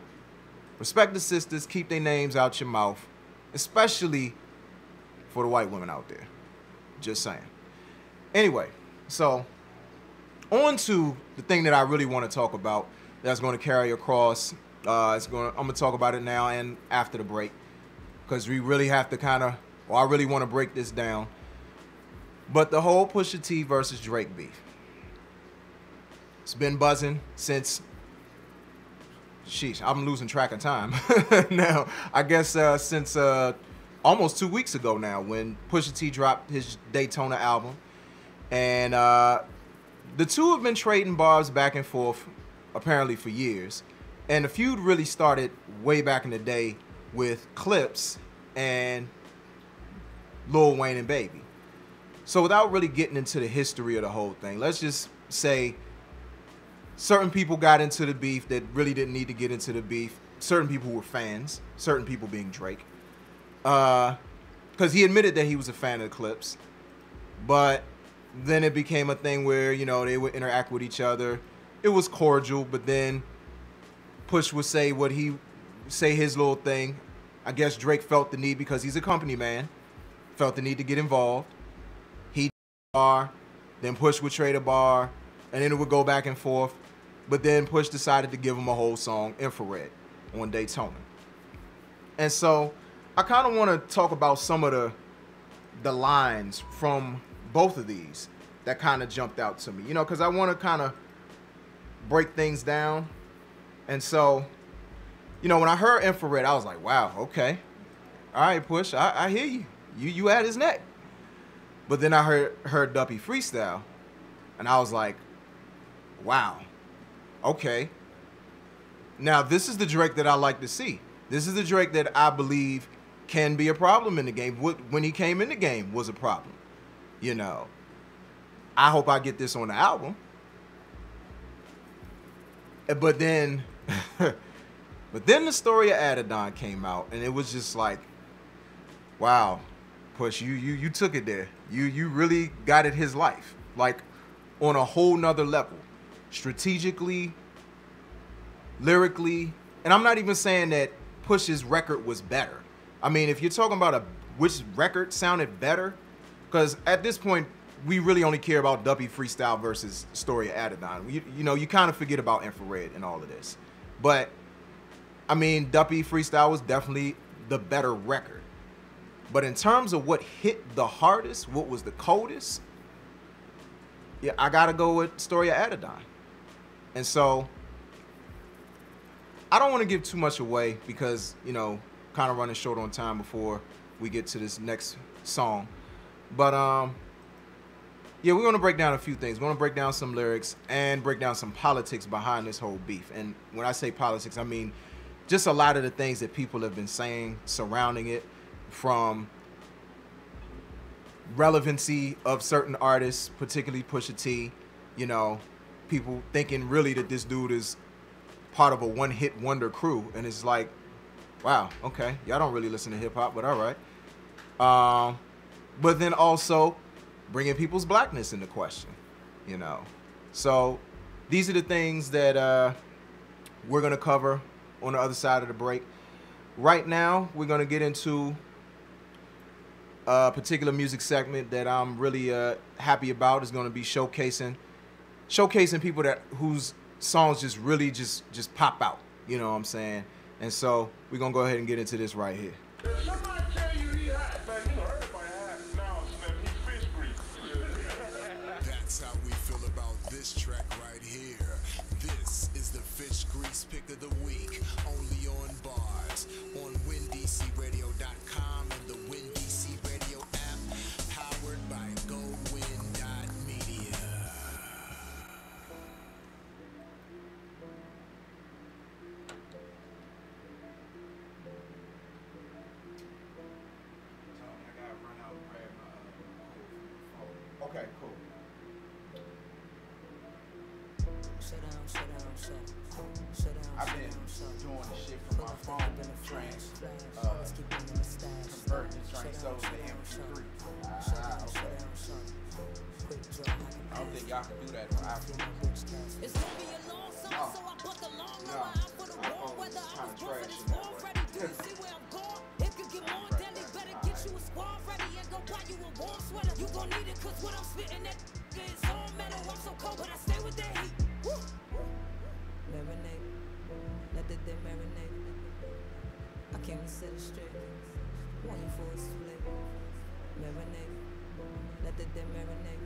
respect the sisters. Keep their names out your mouth. Especially for the white women out there. Just saying. Anyway, so on to the thing that I really want to talk about that's going to carry across. I'm going to talk about it now and after the break because we really have to I really want to break this down. But the whole Pusha T versus Drake beef. It's been buzzing since, sheesh, I'm losing track of time. Now, I guess since almost 2 weeks ago now when Pusha T dropped his Daytona album. And the two have been trading barbs back and forth apparently for years. And the feud really started way back in the day with Clips and Lil Wayne and Baby. So without really getting into the history of the whole thing, let's just say certain people got into the beef that really didn't need to get into the beef. Certain people were fans, certain people being Drake. Because he admitted that he was a fan of the Clips. But then it became a thing where, you know, they would interact with each other. It was cordial, but then Push would say what he say his little thing. I guess Drake felt the need, because he's a company man, felt the need to get involved. He bar, then Push would trade a bar, and then it would go back and forth. But then Push decided to give him a whole song, Infrared, on Daytona. And so I kind of want to talk about some of the lines from both of these that kind of jumped out to me, you know, because I want to kind of break things down. And so, you know, when I heard Infrared, I was like, wow, okay. All right, Push, I hear you. You at his neck. But then I heard Duppy freestyle, and I was like, wow, okay. Now, this is the Drake that I like to see. This is the Drake that I believe can be a problem in the game. When he came in the game was a problem, you know. I hope I get this on the album. But then, the story of Adidon came out, and it was just like, wow, Push, you took it there. You really got it his life, like on a whole nother level, strategically, lyrically, and I'm not even saying that Push's record was better. I mean, if you're talking about which record sounded better, because at this point, we really only care about Duppy freestyle versus Story of Adidon. You know, you kind of forget about Infrared and all of this. But, I mean, Duppy freestyle was definitely the better record. But in terms of what hit the hardest, what was the coldest, yeah, I got to go with Story of Adidon. And so, I don't want to give too much away because, you know, kind of running short on time before we get to this next song. But, yeah, we're going to break down a few things. We're going to break down some lyrics and break down some politics behind this whole beef. And when I say politics, I mean just a lot of the things that people have been saying surrounding it, from relevancy of certain artists, particularly Pusha T, you know, people thinking really that this dude is part of a one-hit wonder crew. And it's like, wow, okay, y'all don't really listen to hip-hop, but all right. But then also bringing people's blackness into question, you know. So these are the things that we're going to cover on the other side of the break. Right now, we're going to get into a particular music segment that I'm really happy about. Is going to be showcasing people whose songs just really just pop out, you know what I'm saying? And so we're going to go ahead and get into this right here. Somebody tell you he hot, man. You know, everybody hot now, Slim. He fish grease. That's how we feel about this track right here. This is the Fish Grease Pick of the Week, only on Bars, on WinDCRadio.com and the WinDC Radio app, powered by GoWin.media. Okay, cool. I've been doing the shit from my phone in the trance, converting the trance over to MP3. Okay. I don't think y'all can do that on iPhone. It's gonna be a long summer, so I put the long ride out for the warm weather. I was born for this warm ready. Do you see where I'm going? It could get more deadly. Better get you a squad ready and go buy you a warm sweater. You gon' need it, cause what I'm spitting that is all metal. I'm so cold, but I stay with that heat. Woo! Marinate, let the day marinate. I can't sit it straight. Want you for a split. Marinate, let the day marinate.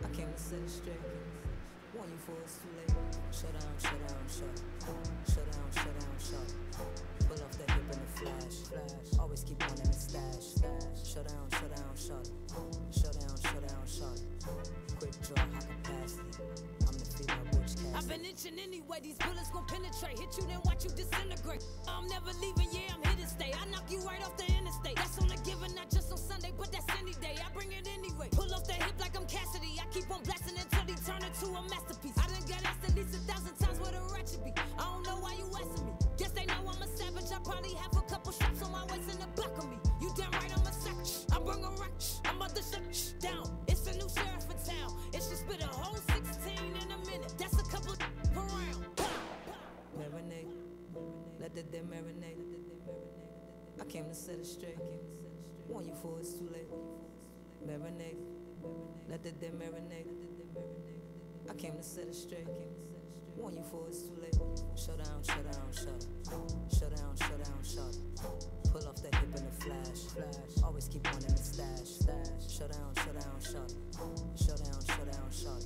I can't sit it straight. Want you for a split. Shut down, shut down, shut. Shut down, shut down, shut. Pull off the hip in the flash. Always keep one in the stash. Shut down, shut down, shut. Shut down, shut down, shut. Quick draw, high capacity. I'm the female Butch Cassidy. I've been itching anyway, these bullets gon' penetrate. Hit you, then watch you disintegrate. I'm never leaving, yeah, I'm here to stay. I knock you right off the interstate. That's on a given, not just on Sunday, but that's any day. I bring it anyway. Pull off the hip like I'm Cassidy. I keep on blasting until they turn into a masterpiece. I done got asked at least 1,000 times what a ratchet be. I don't know why you asking me. Guess they know I'm a savage. I probably have a couple straps on my waist in the back of me. You damn right I'm a sack. I bring a wreck. I'm about to shut down. It's a new sheriff in town. It should spit a whole 16 in a minute. That's a couple per round. Marinate, let the that there marinate. I came to set it straight. Warn you for it's too late. Marinate. Let that there marinate. I came to set it straight. Warn you for it's too late. Shut down, shut down, shut. Shut down, shut down, shut. Pull off that hip in the flash. Always keep one in the stash. Shut down, shut down, shut. Shut down, shut down, shut.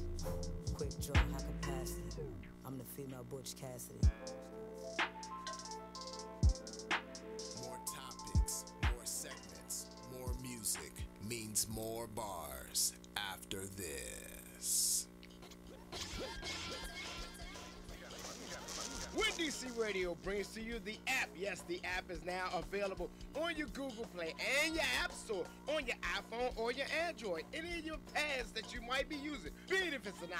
Quick draw, high capacity. I'm the female Butch Cassidy. More topics, more segments, more music means more bars after this. Win DC Radio brings to you the app. Yes, the app is now available on your Google Play and your App Store, on your iPhone or your Android, any of your pads that you might be using, be it if it's an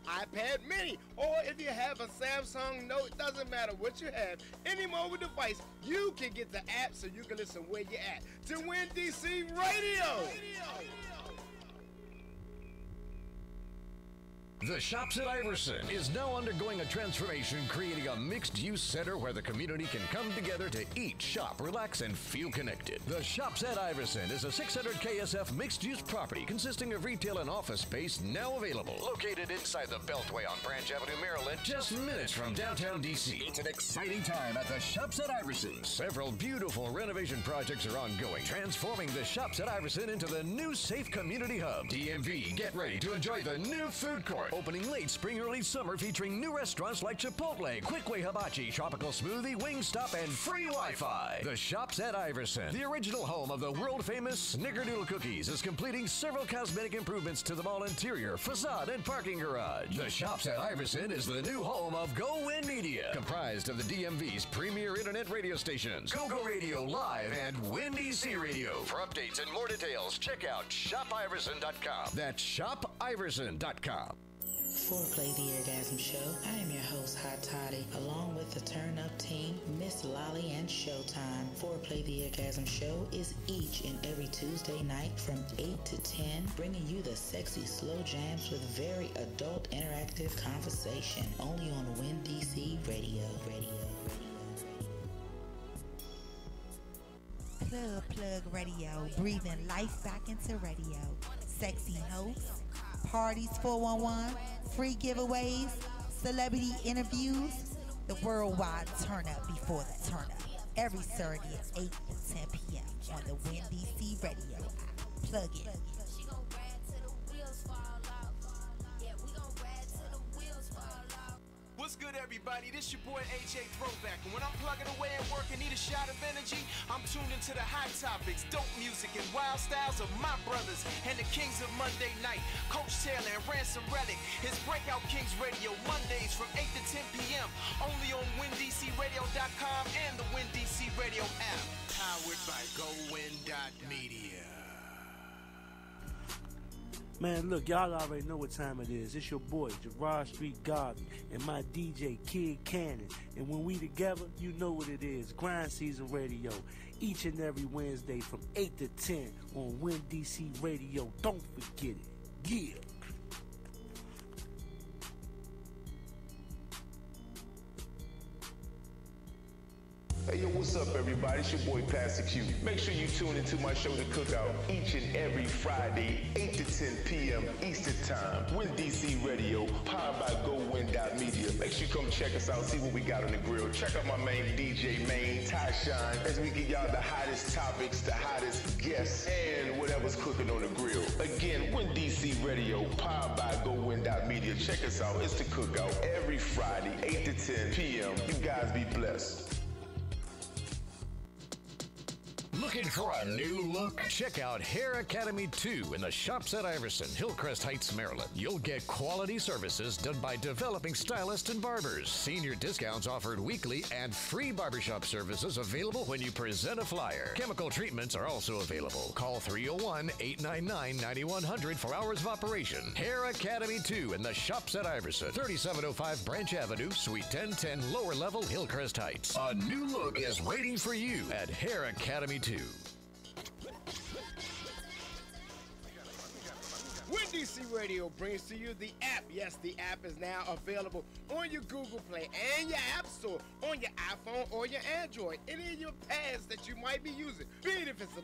iPad Mini, or if you have a Samsung Note, doesn't matter what you have, any mobile device, you can get the app so you can listen where you're at to Win DC Radio. The Shops at Iverson is now undergoing a transformation, creating a mixed-use center where the community can come together to eat, shop, relax, and feel connected. The Shops at Iverson is a 600 KSF mixed-use property consisting of retail and office space now available. Located inside the Beltway on Branch Avenue, Maryland, just minutes from downtown D.C. It's an exciting time at the Shops at Iverson. Several beautiful renovation projects are ongoing, transforming the Shops at Iverson into the new safe community hub. DMV, get ready to enjoy the new food court. Opening late spring, early summer, featuring new restaurants like Chipotle, Quickway Hibachi, Tropical Smoothie, Wingstop, and free Wi-Fi. The Shops at Iverson, the original home of the world-famous Snickerdoodle cookies, is completing several cosmetic improvements to the mall interior, facade, and parking garage. The Shops at Iverson is the new home of Go Win Media, comprised of the DMV's premier internet radio stations, Go Radio Live and Win DC Radio. For updates and more details, check out shopiverson.com. That's shopiverson.com. Foreplay the Orgasm Show. I am your host, Hot Toddy, along with the Turn Up team, Miss Lolly and Showtime. Foreplay the Orgasm Show is each and every Tuesday night from 8 to 10, bringing you the sexy slow jams with very adult interactive conversation, only on Win DC Radio. Plug Radio, breathing life back into radio. Sexy hosts, parties 411, free giveaways, celebrity interviews, the worldwide turn up before the turn up. Every Saturday at 8 to 10 p.m. on the Win DC Radio app. Plug it. What's good, everybody? This your boy AJ Throwback, and when I'm plugging away at work and need a shot of energy, I'm tuned into the hot topics, dope music, and wild styles of my brothers and the Kings of Monday Night, Coach Taylor and Ransom Relic. It's Breakout Kings Radio, Mondays from 8 to 10 p.m., only on WinDCRadio.com and the Win DC Radio app. Powered by GoWin.media. Man, look, y'all already know what time it is. It's your boy, Gerard Street Garvey, and my DJ, Kid Cannon. And when we together, you know what it is. Grind Season Radio, each and every Wednesday from 8 to 10 on Win DC Radio. Don't forget it. Yeah. Hey, yo, what's up, everybody? It's your boy, Pastor Q. Make sure you tune into my show, The Cookout, each and every Friday, 8 to 10 p.m. Eastern Time. Win DC Radio, powered by GoWin.media. Make sure you come check us out, see what we got on the grill. Check out my main DJ, Ty Shine, as we give y'all the hottest topics, the hottest guests, and whatever's cooking on the grill. Again, Win DC Radio, powered by GoWin.media. Check us out. It's The Cookout, every Friday, 8 to 10 p.m. You guys be blessed. Looking for a new look? Check out Hair Academy 2 in the Shops at Iverson, Hillcrest Heights, Maryland. You'll get quality services done by developing stylists and barbers. Senior discounts offered weekly and free barbershop services available when you present a flyer. Chemical treatments are also available. Call 301-899-9100 for hours of operation. Hair Academy 2 in the Shops at Iverson, 3705 Branch Avenue, Suite 1010, lower level, Hillcrest Heights. A new look is waiting for you at Hair Academy 2. Win DC Radio brings to you the app. Yes, the app is now available on your Google Play and your App Store, on your iPhone or your Android, any of your pads that you might be using. Be it if it's an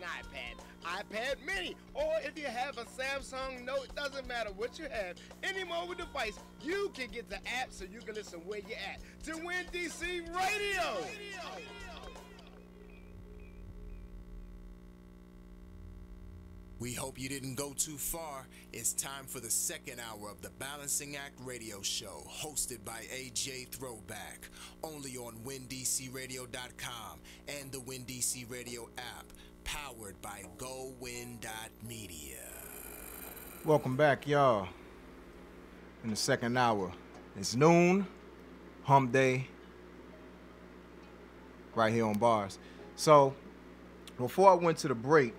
iPad Mini, or if you have a Samsung Note, doesn't matter what you have, any mobile device, you can get the app so you can listen where you're at to Win DC Radio. We hope you didn't go too far. It's time for the second hour of the Balancing Act Radio Show, hosted by AJ Throwback, only on WinDCRadio.com and the WinDC Radio app, powered by GoWin.media. Welcome back, y'all. In the second hour, it's noon, hump day, right here on Bars. So, before I went to the break,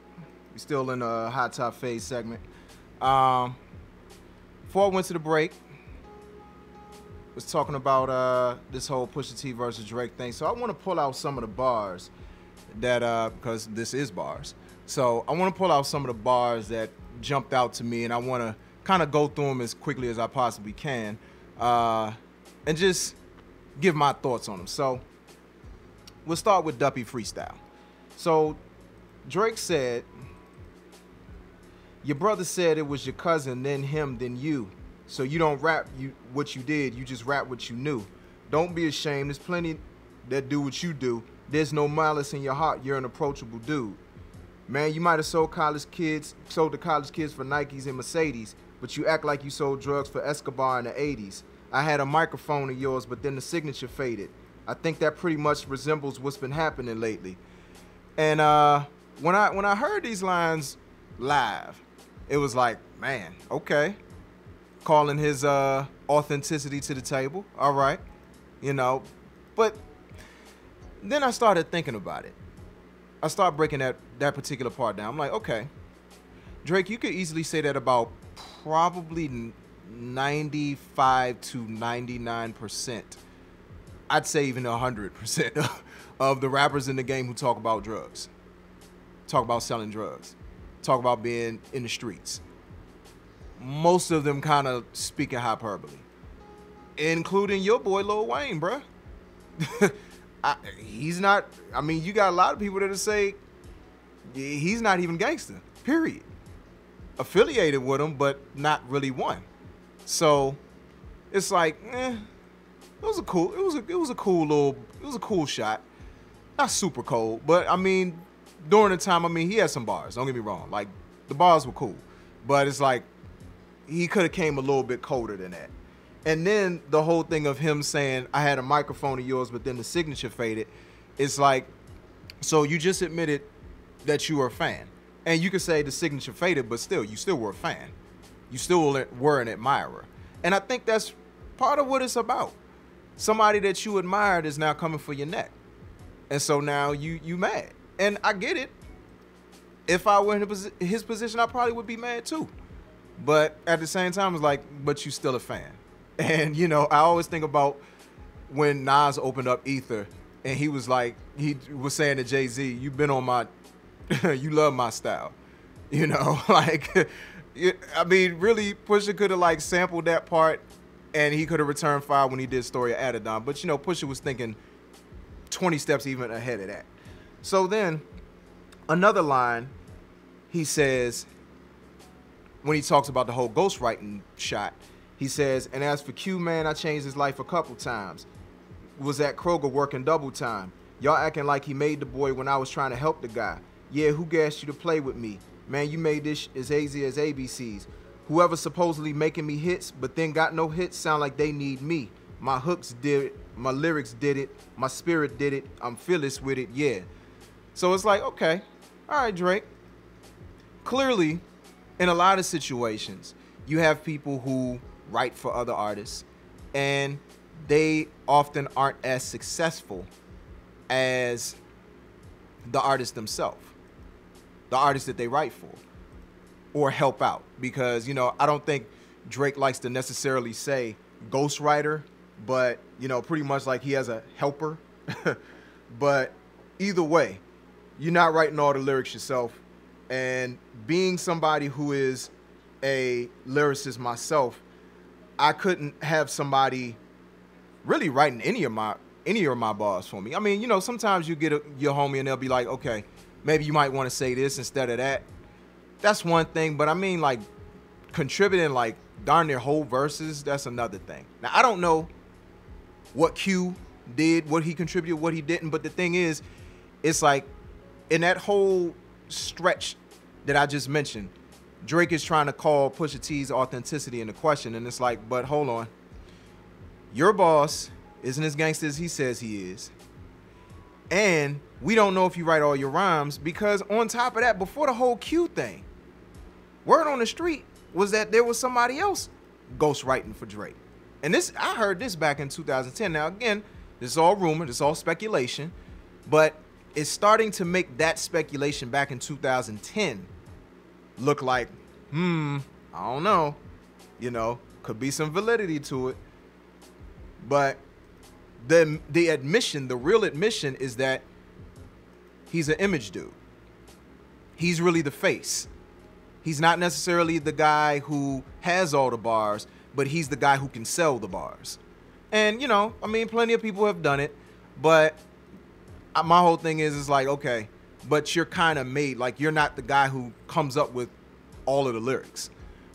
we're still in the Hot Top Phase segment. Before I went to the break, was talking about this whole Pusha T versus Drake thing. So I want to pull out some of the bars that, because this is Bars. So I want to pull out some of the bars that jumped out to me, and I want to kind of go through them as quickly as I possibly can, and just give my thoughts on them. So we'll start with Duppy Freestyle. So Drake said, your brother said it was your cousin, then him, then you. So you don't rap what you did, you just rap what you knew. Don't be ashamed, there's plenty that do what you do. There's no malice in your heart, you're an approachable dude. Man, you might have sold the college kids for Nikes and Mercedes, but you act like you sold drugs for Escobar in the 80s. I had a microphone of yours, but then the signature faded. I think that pretty much resembles what's been happening lately. And when I heard these lines live, it was like, man, okay. Calling his authenticity to the table, all right, you know. But then I started thinking about it. I started breaking that particular part down. I'm like, okay, Drake, you could easily say that about probably 95 to 99%. I'd say even 100% of the rappers in the game who talk about drugs, talk about selling drugs, talk about being in the streets. Most of them kind of speaking hyperbole, including your boy Lil Wayne, bruh. He's not, I mean, you got a lot of people that'll say he's not even gangster, period. Affiliated with him, but not really one. So it's like, it was a cool shot. Not super cold, but I mean, during the time, I mean, he had some bars, don't get me wrong. Like, the bars were cool, but it's like, he could have came a little bit colder than that. And then the whole thing of him saying, I had a microphone of yours, but then the signature faded. It's like, so you just admitted that you were a fan. And you could say the signature faded, but still, you still were a fan. You still were an admirer. And I think that's part of what it's about. Somebody that you admired is now coming for your neck. And so now you mad. And I get it. If I were in his position, I probably would be mad too. But at the same time, it's like, but you still a fan. And, you know, I always think about when Nas opened up Ether and he was like, he was saying to Jay-Z, you've been on my, you love my style. You know, like, I mean, really, Pusha could have like sampled that part and he could have returned fire when he did Story of Adidon. But, you know, Pusha was thinking 20 steps even ahead of that. So then another line, he says, when he talks about the whole ghostwriting shot, he says, and as for Q, man, I changed his life a couple times. Was at Kroger working double time. Y'all acting like he made the boy when I was trying to help the guy. Yeah, who gassed you to play with me? Man, you made this as easy as ABCs. Whoever supposedly making me hits, but then got no hits, sound like they need me. My hooks did it, my lyrics did it, my spirit did it, I'm fearless with it, yeah. So it's like, okay, all right, Drake. Clearly, in a lot of situations, you have people who write for other artists, and they often aren't as successful as the artist themselves, the artist that they write for or help out. Because, you know, I don't think Drake likes to necessarily say ghostwriter, but, you know, pretty much like he has a helper. But either way, you're not writing all the lyrics yourself. And being somebody who is a lyricist myself, I couldn't have somebody really writing any of my any of my bars for me. I mean, you know, sometimes you get your homie and they'll be like, okay, maybe you might want to say this instead of that. That's one thing, but I mean, like, contributing like darn near whole verses, that's another thing. Now, I don't know what Q did, what he contributed, what he didn't, but the thing is, it's like in that whole stretch that I just mentioned, Drake is trying to call Pusha T's authenticity into question, and it's like, but hold on. Your boss isn't as gangster as he says he is. And we don't know if you write all your rhymes, because on top of that, before the whole Q thing, word on the street was that there was somebody else ghostwriting for Drake. And this, I heard this back in 2010. Now, again, this is all rumor, this is all speculation, but it's starting to make that speculation back in 2010 look like, I don't know, you know, could be some validity to it. But the admission, the real admission is that he's an image dude. He's really the face. He's not necessarily the guy who has all the bars, but he's the guy who can sell the bars. And, you know, I mean, plenty of people have done it, but my whole thing is like, okay, but you're kind of made, like, you're not the guy who comes up with all of the lyrics.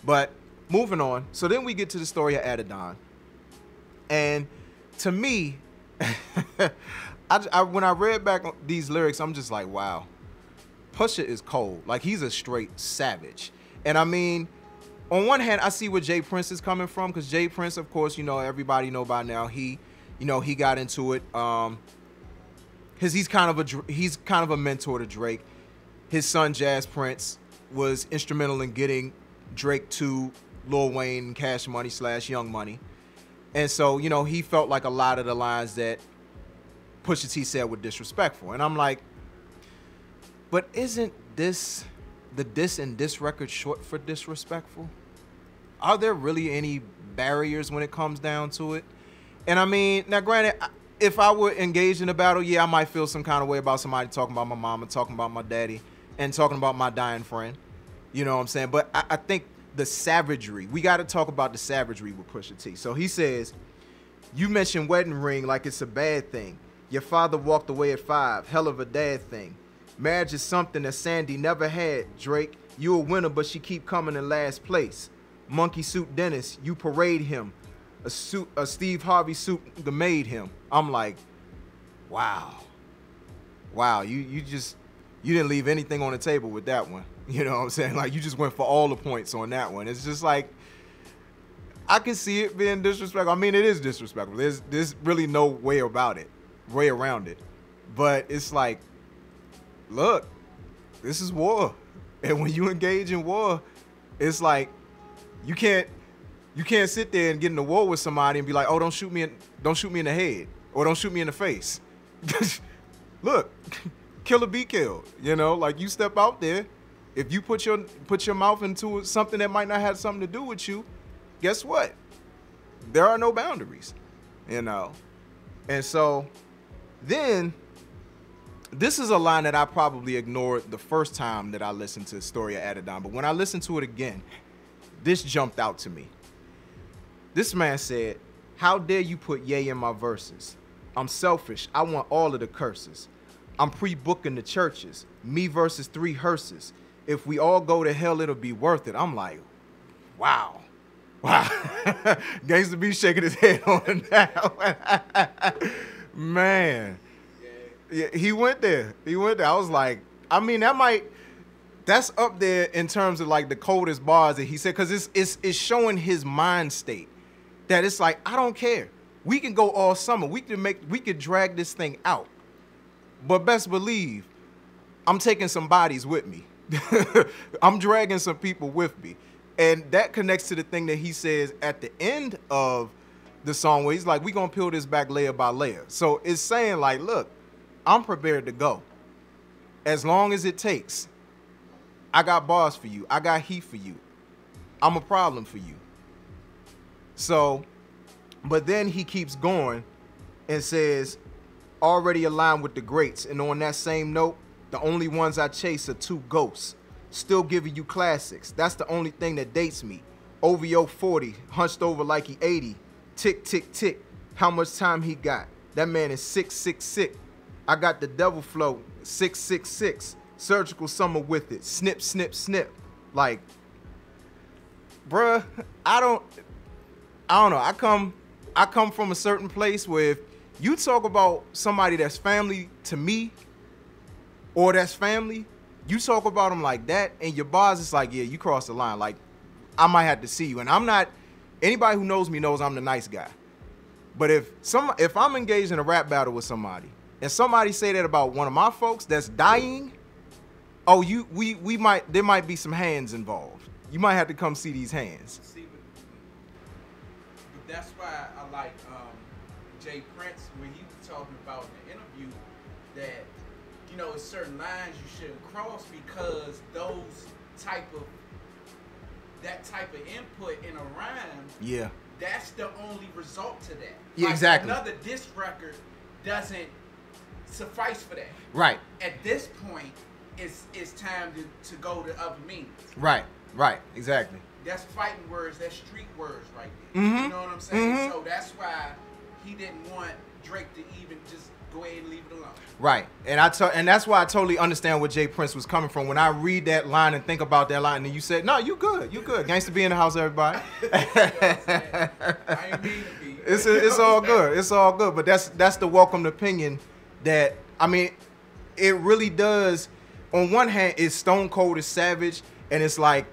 But moving on. So then we get to the story of Adidon. And to me, when I read back these lyrics, I'm just like, wow, Pusha is cold. Like, he's a straight savage. And I mean, on one hand, I see where Jay Prince is coming from, because Jay Prince, of course, you know, everybody know by now, he got into it. Because he's kind of a mentor to Drake. His son Jazz Prince was instrumental in getting Drake to Lil Wayne, Cash Money / Young Money. And so, you know, he felt like a lot of the lines that Pusha T said were disrespectful. And I'm like, but isn't this, the diss in this record, short for disrespectful? Are there really any barriers when it comes down to it? And I mean, now granted, if I were engaged in a battle, yeah, I might feel some kind of way about somebody talking about my mama, talking about my daddy, and talking about my dying friend. You know what I'm saying? But I think the savagery, we got to talk about the savagery with Pusha T. So he says, you mentioned wedding ring like it's a bad thing. Your father walked away at 5, hell of a dad thing. Marriage is something that Sandy never had, Drake. You a winner, but she keep coming in last place. Monkey suit Dennis, you parade him. A Steve Harvey suit made him. I'm like, wow. Wow, you didn't leave anything on the table with that one. You know what I'm saying? Like, you just went for all the points on that one. It's just like, I can see it being disrespectful. I mean, it is disrespectful. There's really no way around it. But it's like, look, this is war. And when you engage in war, it's like, you can't sit there and get in a war with somebody and be like, oh, don't shoot me in the head, or don't shoot me in the face. Look, kill or be killed. You know, like, you step out there, if you put your mouth into something that might not have something to do with you, guess what? There are no boundaries, you know. And so then, this is a line that I probably ignored the first time that I listened to the story of Adidon, but when I listened to it again, this jumped out to me. This man said, how dare you put Ye in my verses? I'm selfish. I want all of the curses. I'm pre-booking the churches. Me versus 3 hearses. If we all go to hell, it'll be worth it. I'm like, wow. Wow. Gangsta B shaking his head on that. Man. Yeah, he went there. I was like, I mean, that's up there in terms of like the coldest bars that he said, because it's showing his mind state. That it's like, I don't care. We can go all summer. We could drag this thing out. But best believe, I'm taking some bodies with me. I'm dragging some people with me. And that connects to the thing that he says at the end of the song, where he's like, we gonna peel this back layer by layer. So it's saying like, look, I'm prepared to go. As long as it takes. I got bars for you. I got heat for you. I'm a problem for you. So, but then he keeps going and says, already aligned with the greats. And on that same note, the only ones I chase are 2 ghosts. Still giving you classics. That's the only thing that dates me. OVO 40, hunched over like he 80. Tick, tick, tick. How much time he got? That man is 666. I got the devil flow 666. Surgical summer with it. Snip, snip, snip. Like, bruh, I don't know. I come from a certain place where if you talk about somebody that's family to me, or that's family, you talk about them like that, and your bars is like, yeah, you crossed the line. Like, I might have to see you. And I'm not, anybody who knows me knows I'm the nice guy. But if I'm engaged in a rap battle with somebody, and somebody say that about one of my folks that's dying, oh, there might be some hands involved. You might have to come see these hands. See, but that's why I like Jay Prince when he was talking about in the interview that, you know, it's certain lines you shouldn't cross because that type of input in a rhyme, yeah, that's the only result to that. Yeah, like, exactly. Another diss record doesn't suffice for that. Right. At this point, it's time to go to other meanings. Right, exactly. That's fighting words, that's street words right there. Mm-hmm. You know what I'm saying? Mm-hmm. So that's why he didn't want Drake to even just go ahead and leave it alone. Right. And that's why I totally understand where Jay Prince was coming from. When I read that line and think about that line, and you said, no, you good. Gangsta be in the house, everybody. I ain't mean to be. It's all good. It's all good. But that's the welcomed opinion that, I mean, it really does. On one hand, it's stone cold, it's savage, and it's like,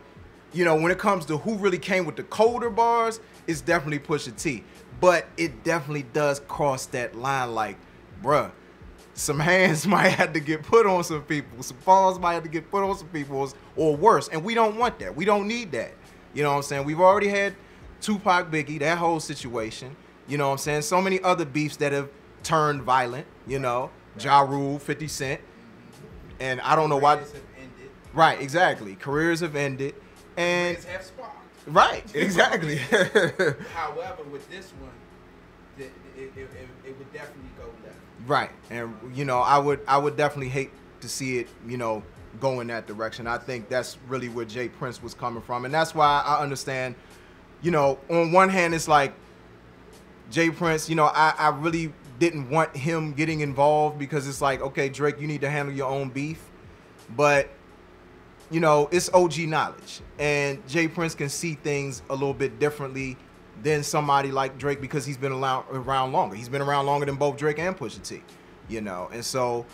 you know, when it comes to who really came with the colder bars, it's definitely Pusha T. But it definitely does cross that line like, bruh, some hands might have to get put on some people. Some paws might have to get put on some people, or worse. And we don't want that. We don't need that. You know what I'm saying? We've already had Tupac, Biggie, that whole situation. You know what I'm saying? So many other beefs that have turned violent, you know. Ja Rule, 50 Cent. And I don't know why. Careers have ended. Right, exactly. Careers have ended. And Careers have sparked. right, exactly. However, with this one, it would definitely go left. Right, and you know, I would definitely hate to see it, you know, go in that direction. I think that's really where Jay Prince was coming from, and that's why I understand. You know, on one hand, it's like Jay Prince. You know, I really didn't want him getting involved because it's like, okay, Drake, you need to handle your own beef, but you know, it's OG knowledge, and Jay Prince can see things a little bit differently than somebody like Drake because he's been around longer. He's been around longer than both Drake and Pusha T, you know, and so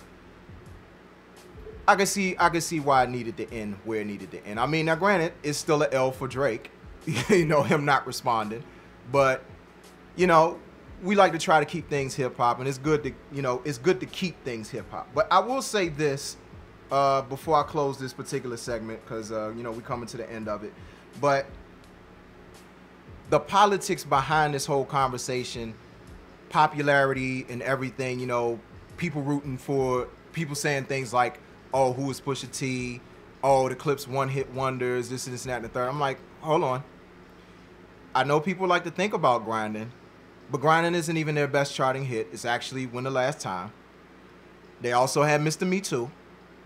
I can see why it needed to end where it needed to end. I mean, now granted, it's still an L for Drake, you know, him not responding, but you know, we like to try to keep things hip hop, and it's good to, you know, it's good to keep things hip hop. But I will say this before I close this particular segment, because you know, we're coming to the end of it, but the politics behind this whole conversation, popularity and everything, you know, people rooting for, people saying things like, oh, who is Pusha T? Oh, the Clips one-hit wonders, this and that and the third. I'm like, hold on. I know people like to think about Grinding, but Grinding isn't even their best charting hit. It's actually When the Last Time. They also had Mr. Me Too,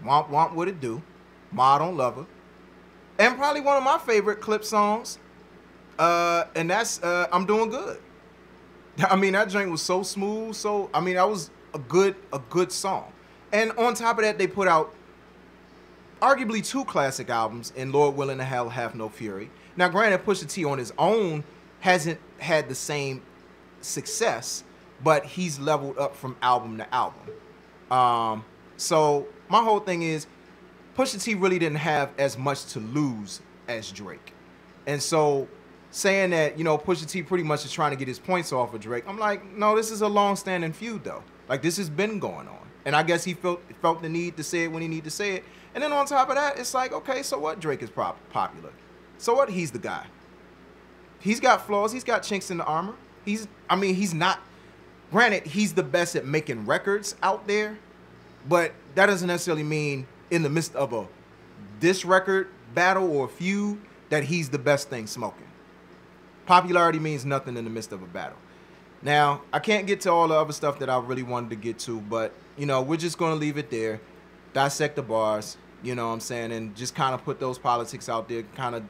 Womp Womp What It Do, Ma Don't Love Her, and probably one of my favorite Clip songs, and that's I'm Doing Good. I mean, that joint was so smooth. So I mean, that was a good song. And on top of that, they put out arguably 2 classic albums in Lord Willing to Hell Have No Fury. Now, granted, Pusha T on his own hasn't had the same success, but he's leveled up from album to album. So my whole thing is, Pusha T really didn't have as much to lose as Drake. And so saying that, you know, Pusha T pretty much is trying to get his points off of Drake, I'm like, no, this is a long-standing feud, though. Like, this has been going on. And I guess he felt the need to say it when he needed to say it. And then on top of that, it's like, okay, so what? Drake is popular. So what? He's the guy. He's got flaws. He's got chinks in the armor. He's not, granted, he's the best at making records out there, but that doesn't necessarily mean in the midst of a diss record battle or a feud that he's the best thing smoking. Popularity means nothing in the midst of a battle. Now, I can't get to all the other stuff that I really wanted to get to, but, you know, we're just going to leave it there, dissect the bars, you know what I'm saying, and just kind of put those politics out there, kind of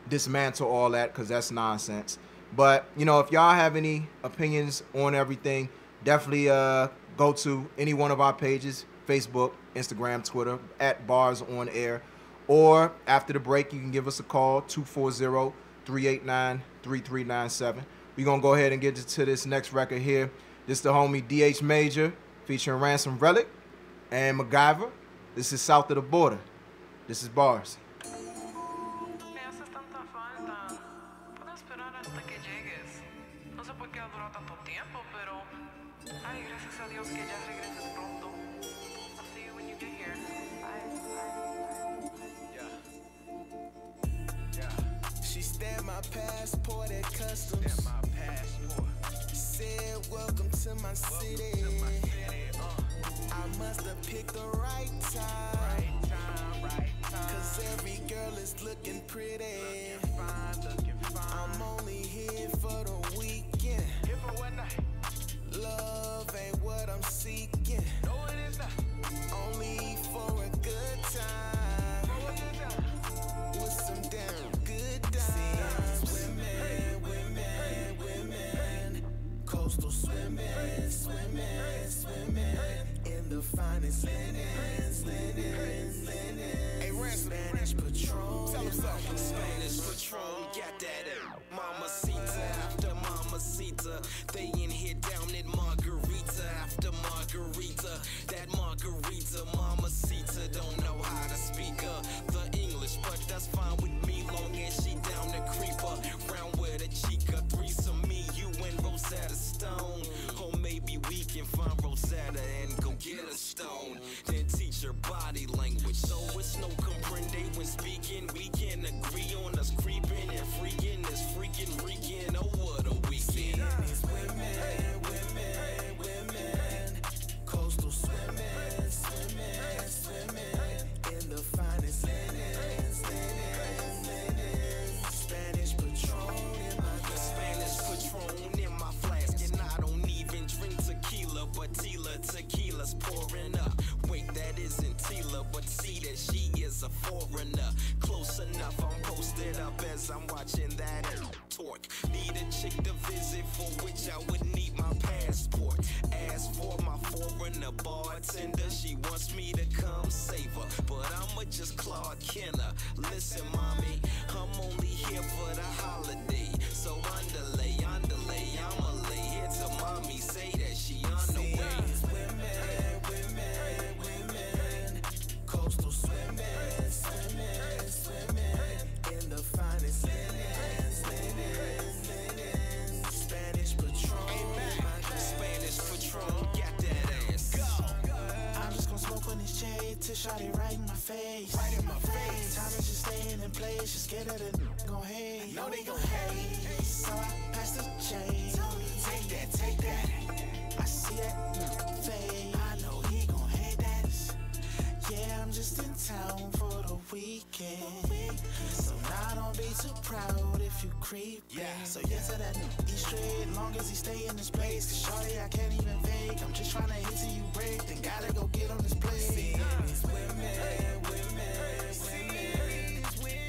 dismantle all that, because that's nonsense. But, you know, if y'all have any opinions on everything, definitely go to any one of our pages, Facebook, Instagram, Twitter, at Bars On Air. Or after the break, you can give us a call, 240-389-3397. We're going to go ahead and get to this next record here. This is the homie D.H. Major featuring Ransom Relic and MacGyver. This is South of the Border. This is Bars. Me haces tanta falta. Puedo esperar hasta que llegues. No sé por qué ha durado tanto tiempo, pero ay, gracias a Dios que ya regreses pronto. I'll see you when you get here. Bye. She stamped my passport at customs. Said, welcome to my city. I must have picked the right time. Cause every girl is looking pretty. I'm only here for the weekend. Love ain't what I'm seeking. Only for a good time. With some damn good times. Women. Coastal swimming. In the finest linens. Hey, Spanish Patron. Tell them something. Spanish Patron, got that Mamacita after Mamacita. They in here down at Margarita after Margarita. That Margarita, Mamacita don't know how to speak the English, but that's fine with me long as she down the creeper. Round with a chica, threesome, me, you and Rosetta Stone. Or maybe we can find Rosetta and go get a stone. Then teach her body language, so it's no comprende when speaking. We can agree on us creeping and freaking. This freaking reeking. Oh, what a weekend. These women. Coastal swimming. In the finest linens. Spanish Patron in my glass. Spanish Patron in my flask. And I don't even drink tequila, but tequila's pouring up. Wait, that isn't Tila, but see that she is a foreigner. Close enough, I'm posted up as I'm watching that torque. Need a chick to visit, for which I would need my passport. As for my foreigner bartender, she wants me to come save her, but I'ma just Clark Kenner. Listen, mommy, I'm only here for the holiday, so underlay, I'ma lay here till mommy say that she on the way. Women, coastal swimming. In the finest linens. Spanish Patron, Spanish Patron, got that ass. Go. I'm just gonna smoke on this shade till shot it right in my face. Time is just staying in place. Just scared of the gon' hate. No, they gon' hate. So I pass the chain. Take that. I see that fade. I know he gon' hate that. Yeah, I'm just in town for the weekend. So now don't be too proud if you creep. Yeah. So yes, to that he's straight, long as he stay in this place. Cause shorty, I can't even fake. I'm just trying to hit till you break. Then gotta go get on this plate. See, these women.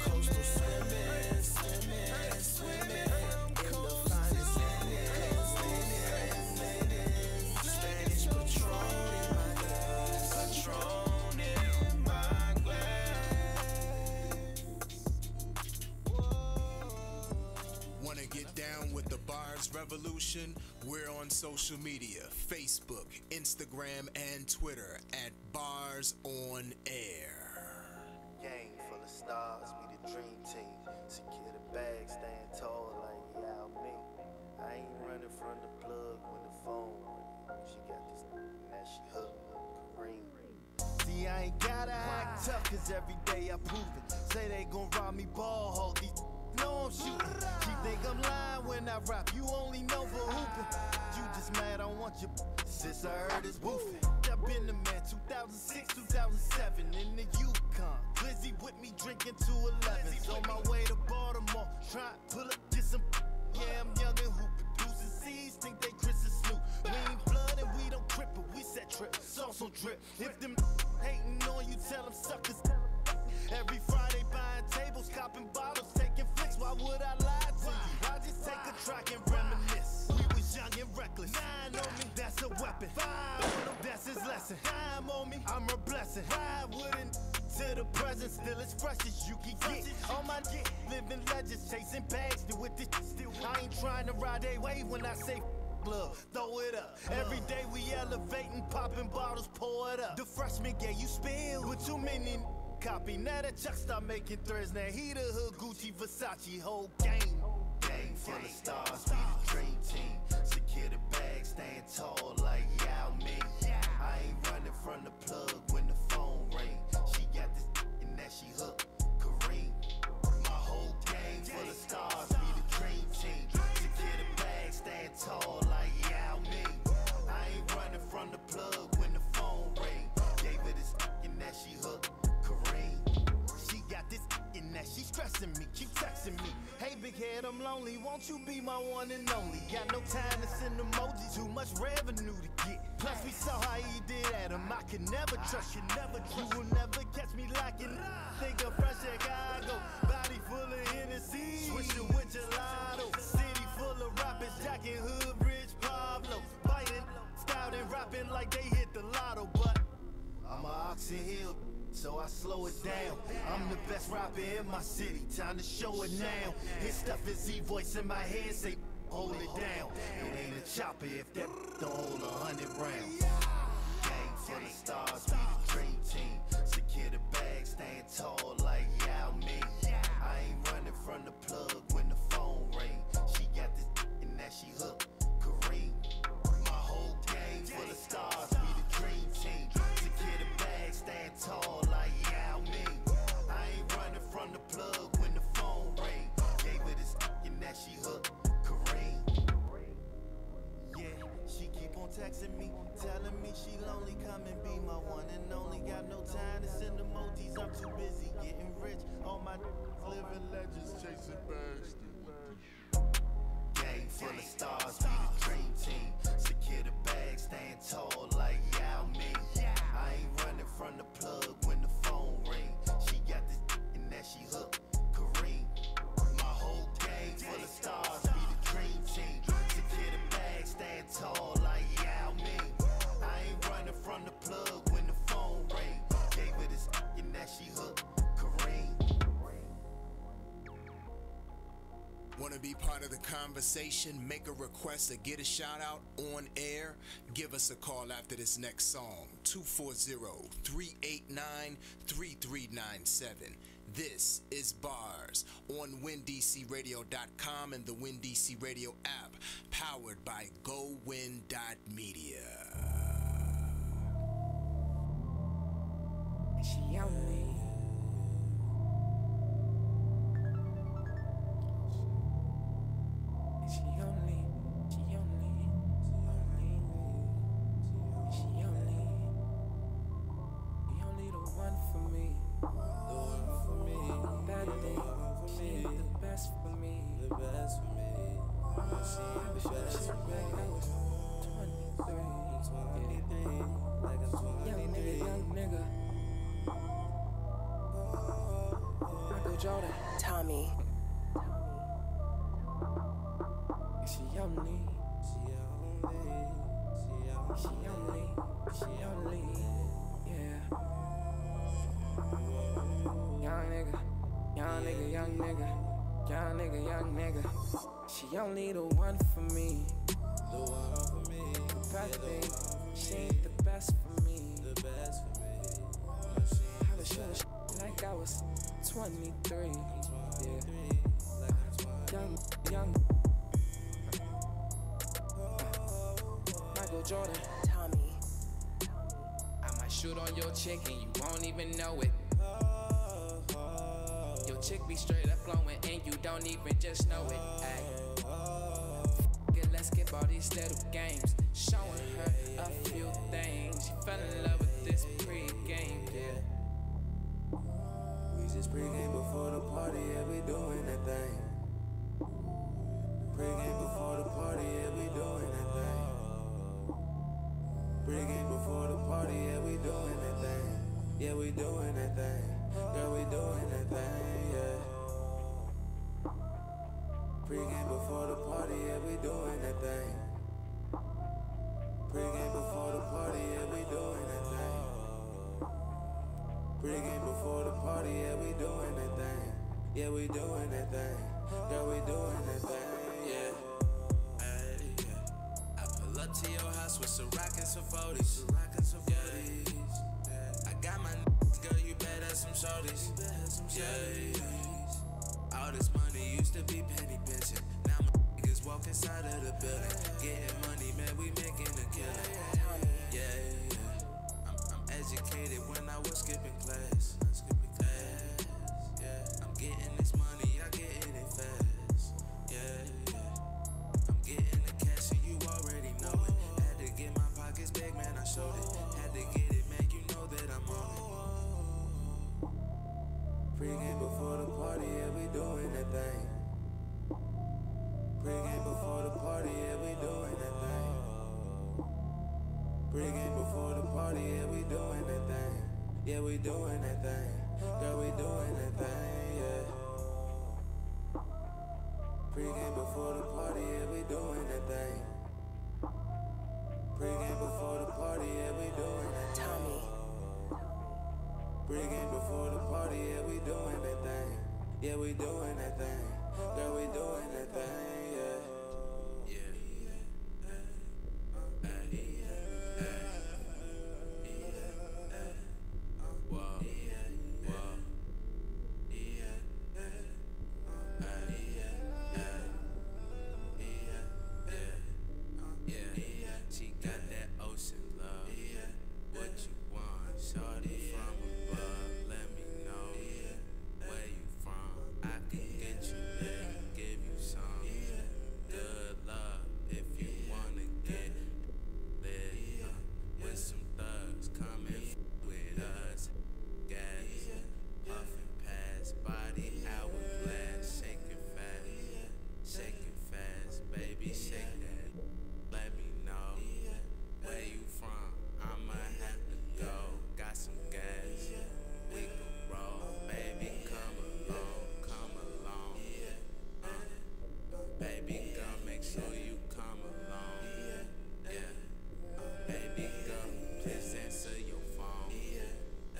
Coastal swimming. In the finest linens. Spanish Patron in my glass. Patron in my glass. Wanna get down with the Bars Revolution? We're on social media, Facebook, Instagram, and Twitter at Bars On Air. Gang full of stars, we the dream team. Secure the bag, stand tall like Yao Ming. I ain't running from the plug when the phone ring. She got this now she hooked, Kareem. See, I ain't gotta act tough, cause every day I prove it. Say they gon' rob me ball, hold these know I'm shooting. She think I'm lying when I rap, you only know for hooping. You just mad, I want your since I heard it's woofing. I've been the man 2006, 2007 in the Yukon. Glizzy with me drinking 211s. On my way to Baltimore, try pull up, get some. Yeah, I'm young and hooping. Producing seeds, think they Chris and Snoop. We ain't blood and we don't cripple, we set trip, sauce on drip. If them hating on you, tell them suckers. Every Friday buying tables, copping bottles, taking flicks. Why would I lie to you? I just take a track and reminisce. We was young and reckless. 9 on me, that's a weapon. 5 on him, that's his lesson. Time on me, I'm a blessing. Ride wooden to the present, still as fresh as you can get. On my living legends, chasing bags, do with this still. I ain't trying to ride a wave when I say love, throw it up. Every day we elevating, popping bottles, pour it up. The freshman gave you spill with too many copy. Now that Chuck start making threads, now he the hood, Gucci, Versace, whole game. Game full of stars, be the dream team. Secure the bag, stand tall like Yao Ming. I ain't running from the plug when the phone ring. She got this and that she hooked, Kareem. My whole game full of stars, be the dream team. Secure the bag, stand tall like Yao Ming. I ain't running from the plug when the phone ring. Gave her this and that she hooked, Kareem. She got this and that she stressing me, keep texting me. Hey big head, I'm lonely, won't you be my one and only? Got no time to send emojis, too much revenue to get. Plus we saw how he did at him, I could never trust you, you will never catch me lacking. Think of fresh Chicago, body full of Hennessy. Switch it with gelato, city full of rappers, jacking hood, Rich Pablo. Biting, scouting, rapping like they hit the lotto, but I'm a Oxon Hill, so I slow it down. I'm the best rapper in my city, time to show it now. His stuff is Z-voice in my head, say hold it down. It ain't a chopper if that don't hold 100 rounds. Gang full of stars, be the dream team. Secure the bag, stand tall like Yao Ming. I ain't running from the plug when the phone ring. She got this and that she hooked, Kareem. My whole gang full of stars, be the dream team. Secure the bag, stand tall like Yao Ming. I ain't running from the plug when the phone ring. Gave her this and that she hooked, Kareem. Yeah, she keep on texting me, telling me she lonely, come and be my one and only. Got no time to send emojis, I'm too busy getting rich. All my living legends chasing bags. Gang full of stars, be the dream team. Secure the bag, stand tall like Yao Ming. I ain't running from the plug when the phone ring. She got this and that she hooked, Kareem. My whole gang full of stars, be the dream team. Secure the bag, stand tall like Yao Ming. I ain't running from the plug when the phone ring. Gave her this and that she hooked, Kareem. Want to be part of the conversation, make a request, or get a shout out on air? Give us a call after this next song, 240-389-3397. This is Bars on WinDCRadio.com and the WinDC Radio app, powered by GoWin.media. She on me. Jordan. Tommy. She only, yeah. Young nigga. She only the one for me. Compatible, she ain't the best for me. How to shoot like I was 23, yeah. Young. Michael Jordan. Tommy. I might shoot on your chick and you won't even know it. Your chick be straight up flowing and you don't even just know it. Ay. Let's skip all these little games. Showing her a few things. She fell in love with this pre-game, yeah. We just pre-game before the party, yeah, we doing that thing. Pre-game before the party, yeah, we doing that thing. Pre-game before the party, yeah, we doing that thing. Yeah, we doing that thing. Girl, we doing that thing, yeah. Pre-game before the party, yeah, we doing that thing. Pre-game before the party, yeah, we doing that thing. Pre-game before the party, yeah, we doing that thing. Yeah, we doing that thing. Yeah, we doing that thing, yeah. Ay, yeah. I pull up to your house with some rockin' some 40s. Yeah. I got my girl, you better some shorties. Yeah. All this money used to be penny pinching. Now my niggas walk inside of the building. Getting money, man, we making a killing. Yeah. I'm educated when I was skipping class. Yeah. I'm getting this money, I getting it fast. Yeah. I'm getting the cash and you already know it. Had to get my pockets big, man, I showed it. Had to get it, man, you know that I'm on it. Pre-game before the party, yeah, we doing that thing. Pre-game before the party, yeah, we doing that thing. Pre-game before the party, yeah, we doing that thing. Yeah, we doing that thing. Girl, we doing that thing, yeah. Pre-game before the party, yeah, we doing that thing. Pre-game before the party, yeah, we doing that thing. Pre-game before the party, yeah, we doing that thing. Yeah, we doing that thing. Girl, we doing that thing, yeah. She got that ocean love. What you want, shorty from above? Let me know where you from. I can get you there, give you some good love if you wanna get lit with some thugs. Come and with us. Gas, puffin' past, body hourglass, shaking fast, baby, shake that. Let me know where you from. I'ma have to go. Got some gas. We can roll, baby. Come along. Baby girl, make sure you come along. Yeah. Baby girl, please answer your phone.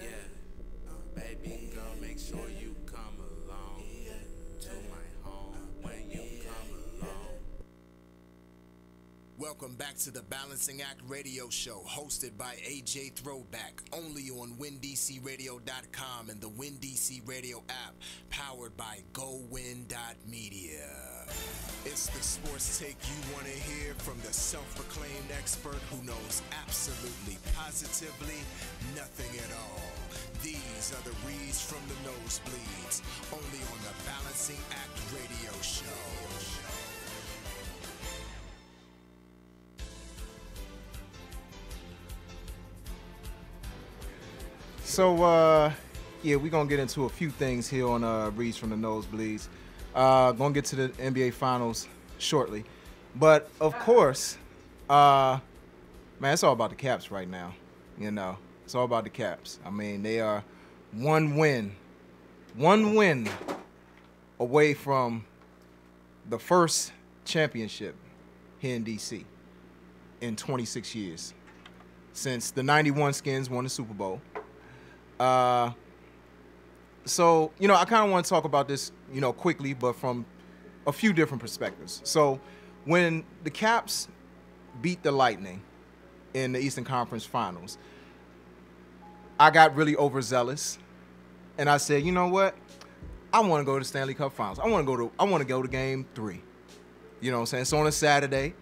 Yeah. Baby girl, make sure you come along to my home when you come along. Welcome back to the Balancing Act Radio Show, hosted by AJ Throwback, only on WinDCRadio.com and the WinDC Radio app, powered by GoWin.media. It's the sports take you want to hear from the self-proclaimed expert who knows absolutely, positively nothing at all. These are the reads from the nosebleeds, only on the Balancing Act Radio Show. So, yeah, we're going to get into a few things here on Reads from the Nosebleeds. Going to get to the NBA Finals shortly. But, of course, man, it's all about the Caps right now. You know, it's all about the Caps. I mean, they are one win away from the first championship here in D.C. in 26 years. Since the 91 Skins won the Super Bowl. So, you know, I kind of want to talk about this, you know, quickly, but from a few different perspectives. So, when the Caps beat the Lightning in the Eastern Conference Finals, I got really overzealous, and I said, you know what? I want to go to the Stanley Cup Finals. I want to go to Game 3. You know what I'm saying? So on a Saturday,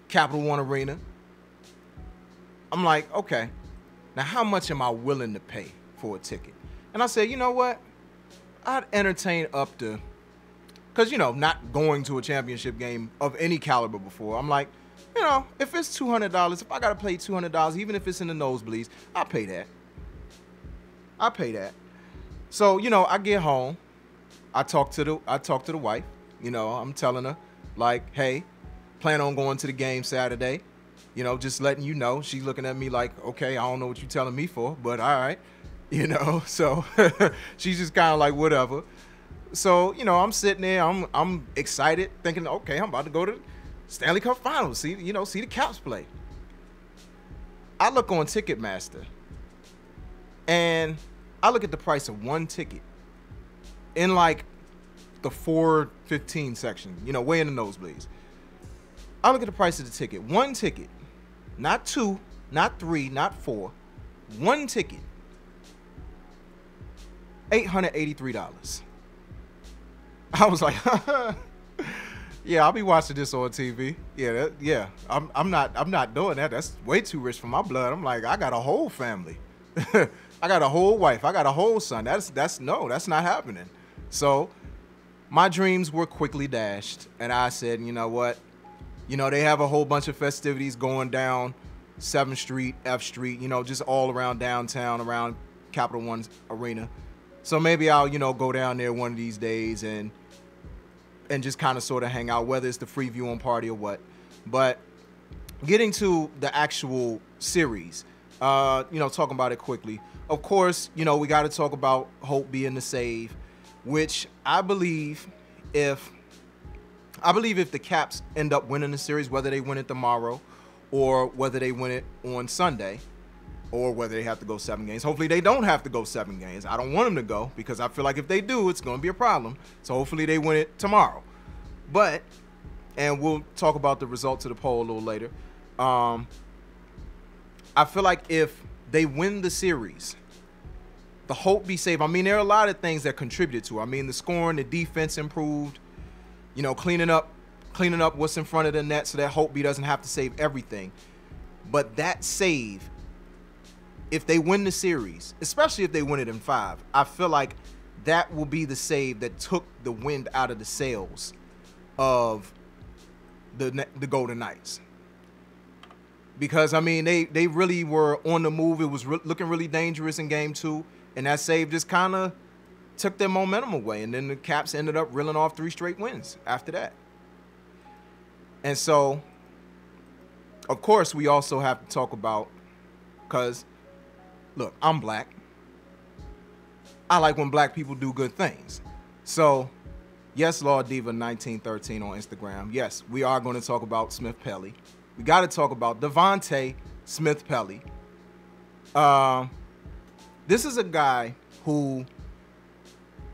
Capital One Arena. I'm like, okay, now how much am I willing to pay for a ticket? And I said, you know what? I'd entertain up to, because, you know, not going to a championship game of any caliber before. I'm like, you know, if it's $200, if I got to pay $200, even if it's in the nosebleeds, I'll pay that. I'll pay that. So, you know, I get home. I talk to the wife. You know, I'm telling her, like, hey, plan on going to the game Saturday. You know, just letting you know. She's looking at me like, okay, I don't know what you're telling me for, but all right. You know, so she's just kind of like, whatever. So, you know, I'm sitting there, I'm excited, thinking, okay, I'm about to go to Stanley Cup Finals, see the Caps play. I look on Ticketmaster, and I look at the price of one ticket in like the 415 section, you know, way in the nosebleeds. I look at the price of the ticket. One ticket, not two, not three, not four. One ticket, $883. I was like, yeah, I'll be watching this on TV. Yeah, I'm not doing that. That's way too rich for my blood. I'm like, I got a whole family. I got a whole wife. I got a whole son. That's not happening. So my dreams were quickly dashed, and I said, you know what? You know, they have a whole bunch of festivities going down 7th Street, F Street, you know, just all around downtown, around Capital One Arena. So maybe I'll, you know, go down there one of these days and just kind of sort of hang out, whether it's the free viewing party or what. But getting to the actual series, you know, talking about it quickly. Of course, you know, we got to talk about Hope being the save, which I believe if the Caps end up winning the series, whether they win it tomorrow or whether they win it on Sunday, or whether they have to go 7 games. Hopefully they don't have to go 7 games. I don't want them to go, because I feel like if they do, it's going to be a problem. So hopefully they win it tomorrow. But, and we'll talk about the results of the poll a little later. I feel like if they win the series, the Hope be saved. I mean, there are a lot of things that contributed to it. I mean, the scoring, the defense improved, you know, cleaning up what's in front of the net so that Hope B doesn't have to save everything. But that save, if they win the series, especially if they win it in 5, I feel like that will be the save that took the wind out of the sails of the Golden Knights. Because, I mean, they really were on the move. It was looking really dangerous in Game 2, and that save just kind of took their momentum away. And then the Caps ended up reeling off 3 straight wins after that. And so, of course, we also have to talk about, because, look, I'm black. I like when black people do good things. So, yes, Law Diva 1913 on Instagram. Yes, we are going to talk about Smith Pelly. We got to talk about Devontae Smith Pelly. This is a guy who,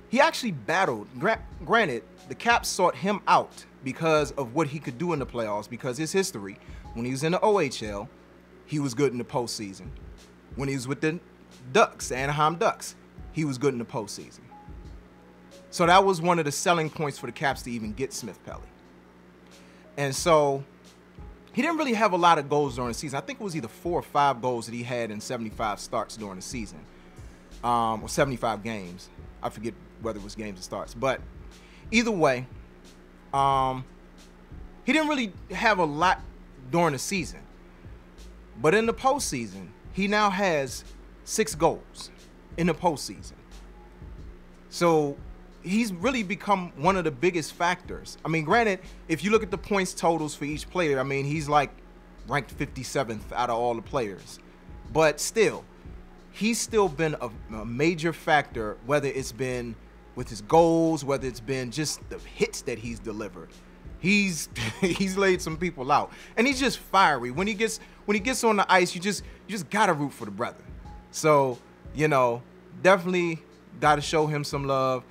he actually battled. Granted, the Caps sought him out because of what he could do in the playoffs, because his history, when he was in the OHL, he was good in the postseason. When he was with the Ducks, the Anaheim Ducks, he was good in the postseason. So that was one of the selling points for the Caps to even get Smith Pelly. And so he didn't really have a lot of goals during the season. I think it was either 4 or 5 goals that he had in 75 starts during the season, or 75 games. I forget whether it was games or starts. But either way, he didn't really have a lot during the season. But in the postseason, he now has 6 goals in the postseason. So he's really become one of the biggest factors. I mean, granted, if you look at the points totals for each player, I mean, he's like ranked 57th out of all the players. But still, he's still been a major factor, whether it's been with his goals, whether it's been just the hits that he's delivered. He's laid some people out, and he's just fiery. When he gets on the ice, you just gotta root for the brother. So, you know, definitely gotta show him some love.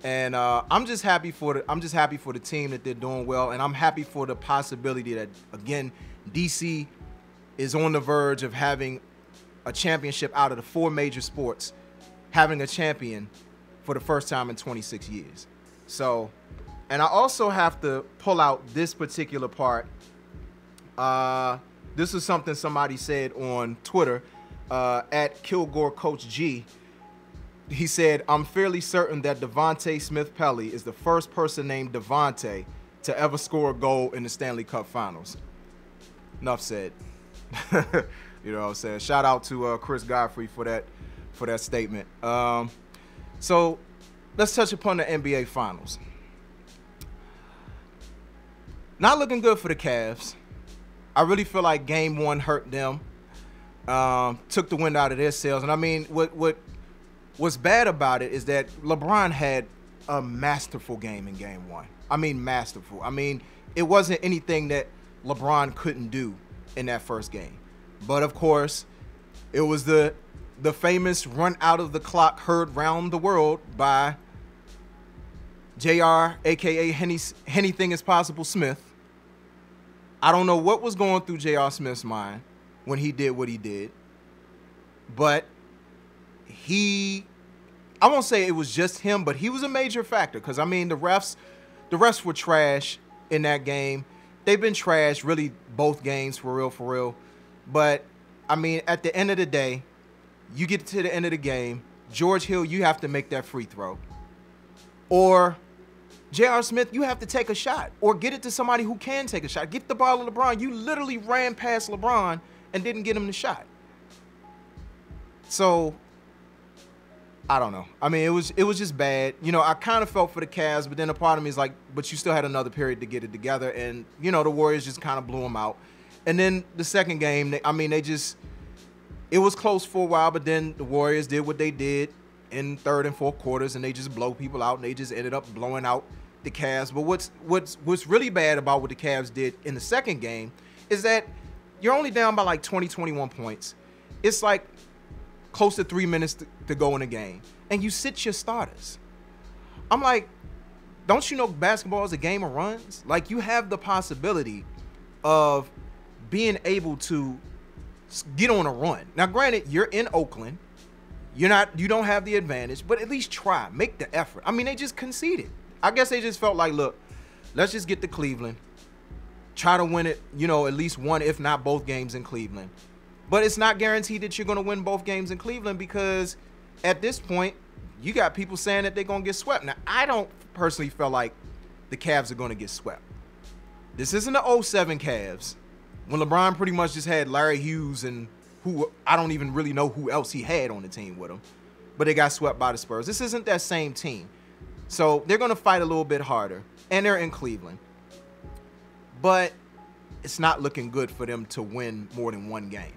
And I'm just happy for the team that they're doing well, and I'm happy for the possibility that, again, DC is on the verge of having a championship out of the 4 major sports, having a champion for the first time in 26 years. So, and I also have to pull out this particular part. This is something somebody said on Twitter, at Kilgore Coach G. He said, "I'm fairly certain that Devontae Smith Pelly is the first person named Devontae to ever score a goal in the Stanley Cup Finals." Enough said. You know what I'm saying? Shout out to Chris Godfrey for that statement. So let's touch upon the NBA Finals. Not looking good for the Cavs. I really feel like Game 1 hurt them. Took the wind out of their sails. And I mean, what's bad about it is that LeBron had a masterful game in Game 1. I mean, masterful. I mean, it wasn't anything that LeBron couldn't do in that first game. But of course, it was the famous run out of the clock heard round the world by JR, aka Anything Is Possible Smith. I don't know what was going through J.R. Smith's mind when he did what he did, but I won't say it was just him, but he was a major factor. Because I mean, the refs were trash in that game. They've been trash really both games, for real. But I mean, at the end of the day, you get to the end of the game, George Hill, you have to make that free throw, or J.R. Smith, you have to take a shot or get it to somebody who can take a shot. Get the ball to LeBron. You literally ran past LeBron and didn't get him the shot. So, I don't know. I mean, it was just bad. You know, I kind of felt for the Cavs, but then a part of me is like, but you still had another period to get it together. And, you know, the Warriors just kind of blew them out. And then the second game, it was close for a while, but then the Warriors did what they did in third and fourth quarters, and they just blow people out, and they just ended up blowing out the Cavs. But what's really bad about what the Cavs did in the second game is that you're only down by like 20, 21 points. It's like close to 3 minutes to go in the game, and you sit your starters. I'm like, don't you know basketball is a game of runs? Like, you have the possibility of being able to get on a run. Now, granted, you're in Oakland. You don't have the advantage, but at least try. Make the effort. I mean, they just conceded. I guess they just felt like, look, let's just get to Cleveland. Try to win it, you know, at least one, if not both games in Cleveland. But it's not guaranteed that you're going to win both games in Cleveland, because at this point, you got people saying that they're going to get swept. Now, I don't personally feel like the Cavs are going to get swept. This isn't the 07 Cavs, when LeBron pretty much just had Larry Hughes and who I don't even really know who else he had on the team with him, but they got swept by the Spurs. This isn't that same team. So they're going to fight a little bit harder, and they're in Cleveland. But it's not looking good for them to win more than one game.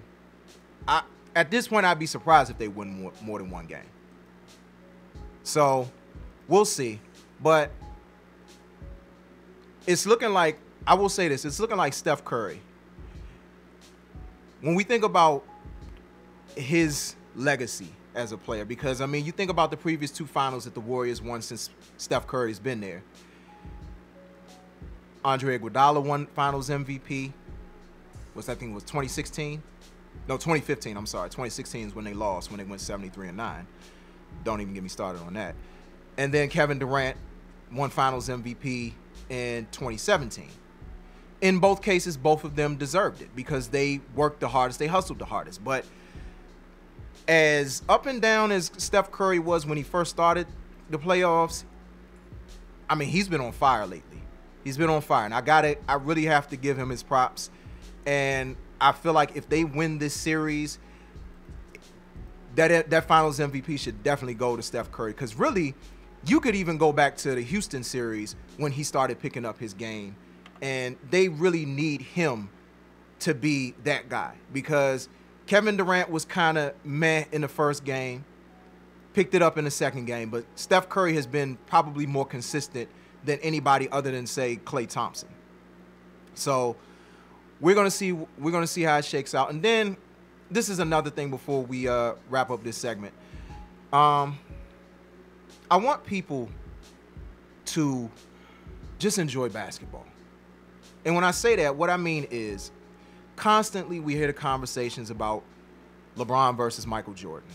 At this point, I'd be surprised if they win more than one game. So we'll see. But it's looking like, I will say this, it's looking like Steph Curry. When we think about his legacy as a player, because, I mean, you think about the previous two finals that the Warriors won since Steph Curry's been there. Andre Iguodala won Finals MVP. I think it was 2016? No, 2015, I'm sorry. 2016 is when they lost, when they went 73-9. Don't even get me started on that. And then Kevin Durant won Finals MVP in 2017. In both cases, both of them deserved it because they worked the hardest, they hustled the hardest. But as up and down as Steph Curry was when he first started the playoffs, I mean, he's been on fire lately. He's been on fire, and I really have to give him his props. And I feel like if they win this series, that Finals MVP should definitely go to Steph Curry, because really, you could even go back to the Houston series when he started picking up his game, and they really need him to be that guy, because Kevin Durant was kind of meh in the first game, picked it up in the second game, but Steph Curry has been probably more consistent than anybody other than, say, Klay Thompson. So we're gonna see how it shakes out. And then this is another thing before we wrap up this segment. I want people to just enjoy basketball. And when I say that, what I mean is constantly we hear the conversations about LeBron versus Michael Jordan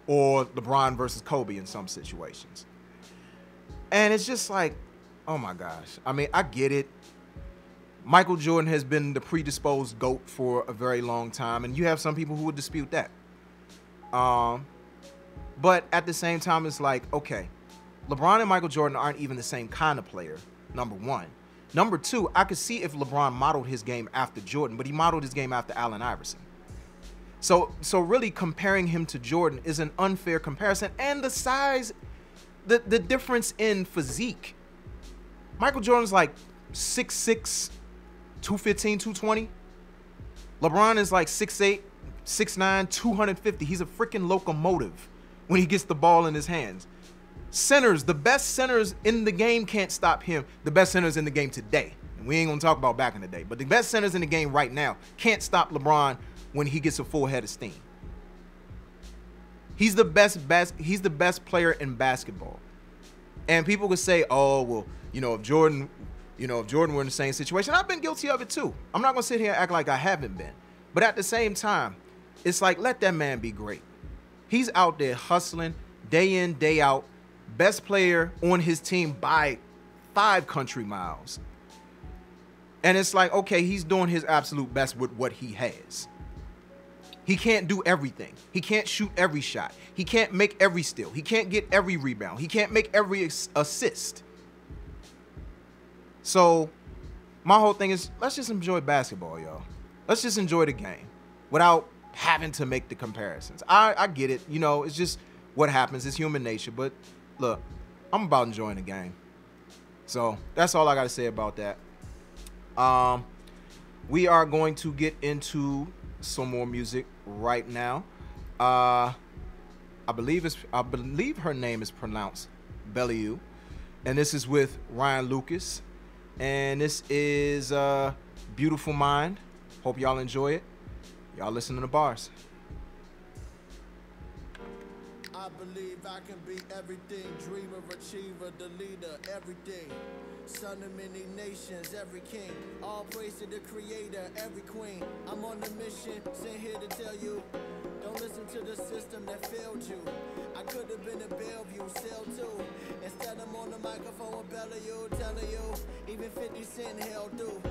or LeBron versus Kobe in some situations. And it's just like, oh my gosh. I mean, I get it. Michael Jordan has been the predisposed GOAT for a very long time, and you have some people who would dispute that. But at the same time, it's like, okay, LeBron and Michael Jordan aren't even the same kind of player, number one. Number two, I could see if LeBron modeled his game after Jordan, but he modeled his game after Allen Iverson. So really comparing him to Jordan is an unfair comparison. And the size, the difference in physique. Michael Jordan's like 6'6", 215, 220. LeBron is like 6'8", 6'9", 250. He's a freaking locomotive when he gets the ball in his hands. Centers, the best centers in the game can't stop him. The best centers in the game today. And we ain't gonna talk about back in the day, but the best centers in the game right now can't stop LeBron when he gets a full head of steam. He's the best player in basketball. And people could say, oh, well, if Jordan were in the same situation, I've been guilty of it too. I'm not going to sit here and act like I haven't been. But at the same time, it's like, let that man be great. He's out there hustling day in, day out. Best player on his team by 5 country miles. And it's like, okay, he's doing his absolute best with what he has. He can't do everything. He can't shoot every shot. He can't make every steal. He can't get every rebound. He can't make every assist. So my whole thing is, let's just enjoy basketball, y'all. Let's just enjoy the game without having to make the comparisons. I get it. It's just what happens. It's human nature. But look, I'm about enjoying the game. So that's all I got to say about that. We are going to get into some more music right now. I believe her name is pronounced Bellevue, and this is with Ryan Lucas, and this is Beautiful Mind. Hope y'all enjoy it. Y'all listen to the bars. I believe I can be everything, dreamer, achiever, the leader, everything. Son of many nations, every king. All praise to the creator, every queen. I'm on the mission, sent here to tell you, don't listen to the system that failed you. I could have been a Bellevue, sell too. Instead I'm on the microphone with Bellevue, telling you, even 50 Cent held through.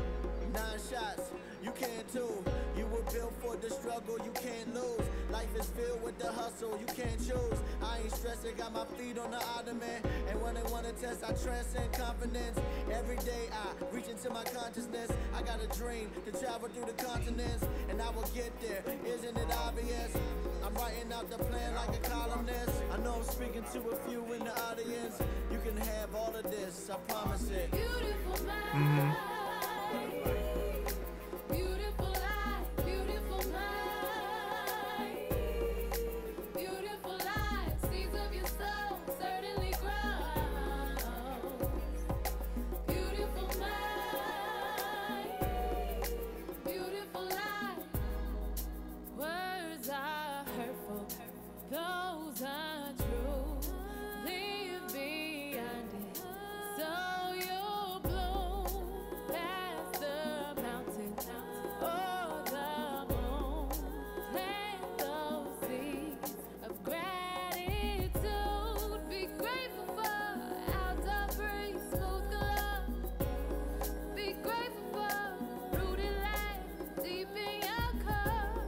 9 shots, you can too. You were built for the struggle, you can't lose. Life is filled with the hustle, you can't choose. I ain't stressing, got my feet on the ottoman. And when they wanna test, I transcend confidence. Every day I reach into my consciousness. I got a dream to travel through the continents, and I will get there, isn't it obvious? I'm writing out the plan like a columnist. I know I'm speaking to a few in the audience. You can have all of this, I promise it. Beautiful mind. Beautiful life, beautiful mind. Beautiful life, seeds of your soul certainly grow. Beautiful mind, beautiful life. Words are hurtful, those are true. Leave beyond it, so you'll bloom past the mountain or the moon. Plant those seeds of gratitude. Be grateful for outdoor breeze, smooth glow. Be grateful for rooted life deep in your core.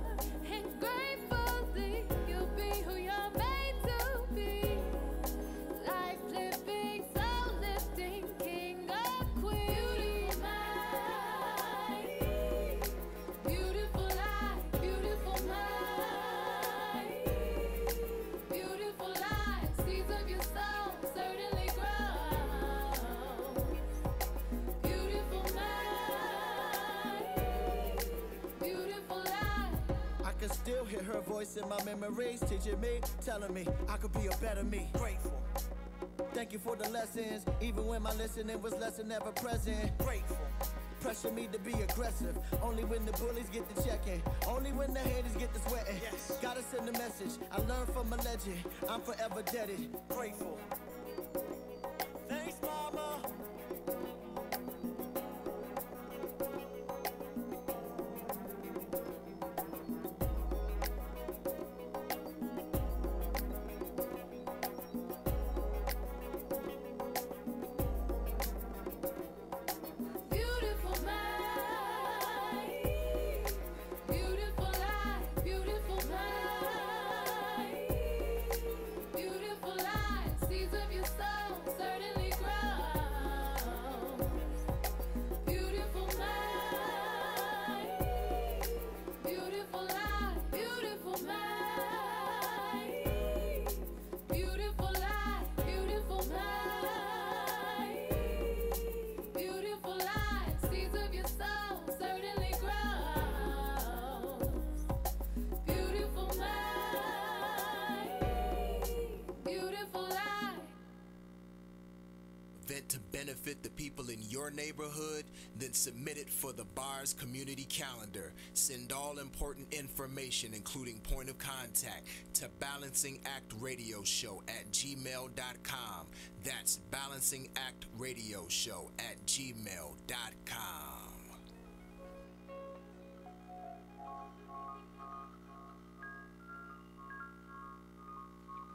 And gratefully you'll be who you're made to be. Life living, soul lifting, king of queens. Beautiful life, beautiful mind. Beautiful life, seeds of your soul certainly grow. Beautiful mind, beautiful life. I can still hear her voice in my memories, teaching me, telling me I could be a better me. Grateful. Thank you for the lessons, even when my listening was less than ever present. Grateful. Pressure me to be aggressive, only when the bullies get the checking, only when the haters get the sweating. Yes. Gotta send a message, I learned from a legend, I'm forever indebted. Grateful. Thanks, mama. Beautiful mind, beautiful life, beautiful mind, beautiful life, seeds of your meant to benefit the people in your neighborhood? Then submit it for the Bars Community Calendar. Send all important information, including point of contact, to Balancing Act Radio Show at gmail.com. That's Balancing Act Radio Show at gmail.com.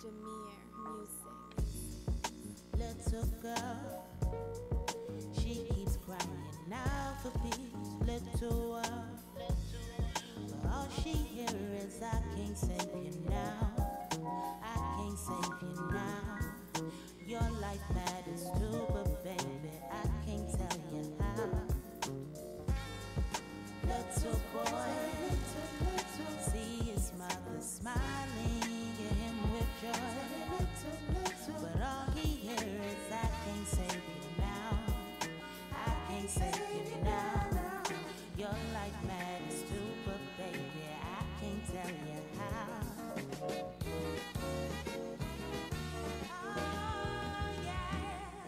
Jameer Music. Little girl, she keeps crying out for peace. Little world, but all she hears is I can't save you now. I can't save you now. Your life matters too, but baby, I can't tell you how. Little boy, see his mother smiling at him with joy. But all he hears is I can't save you now. I can't save you now. Your life matters too, but baby, I can't tell you how. Oh yeah,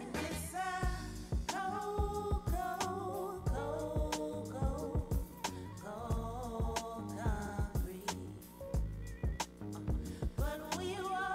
and it's a cold, cold, cold, cold, cold concrete. But we won't.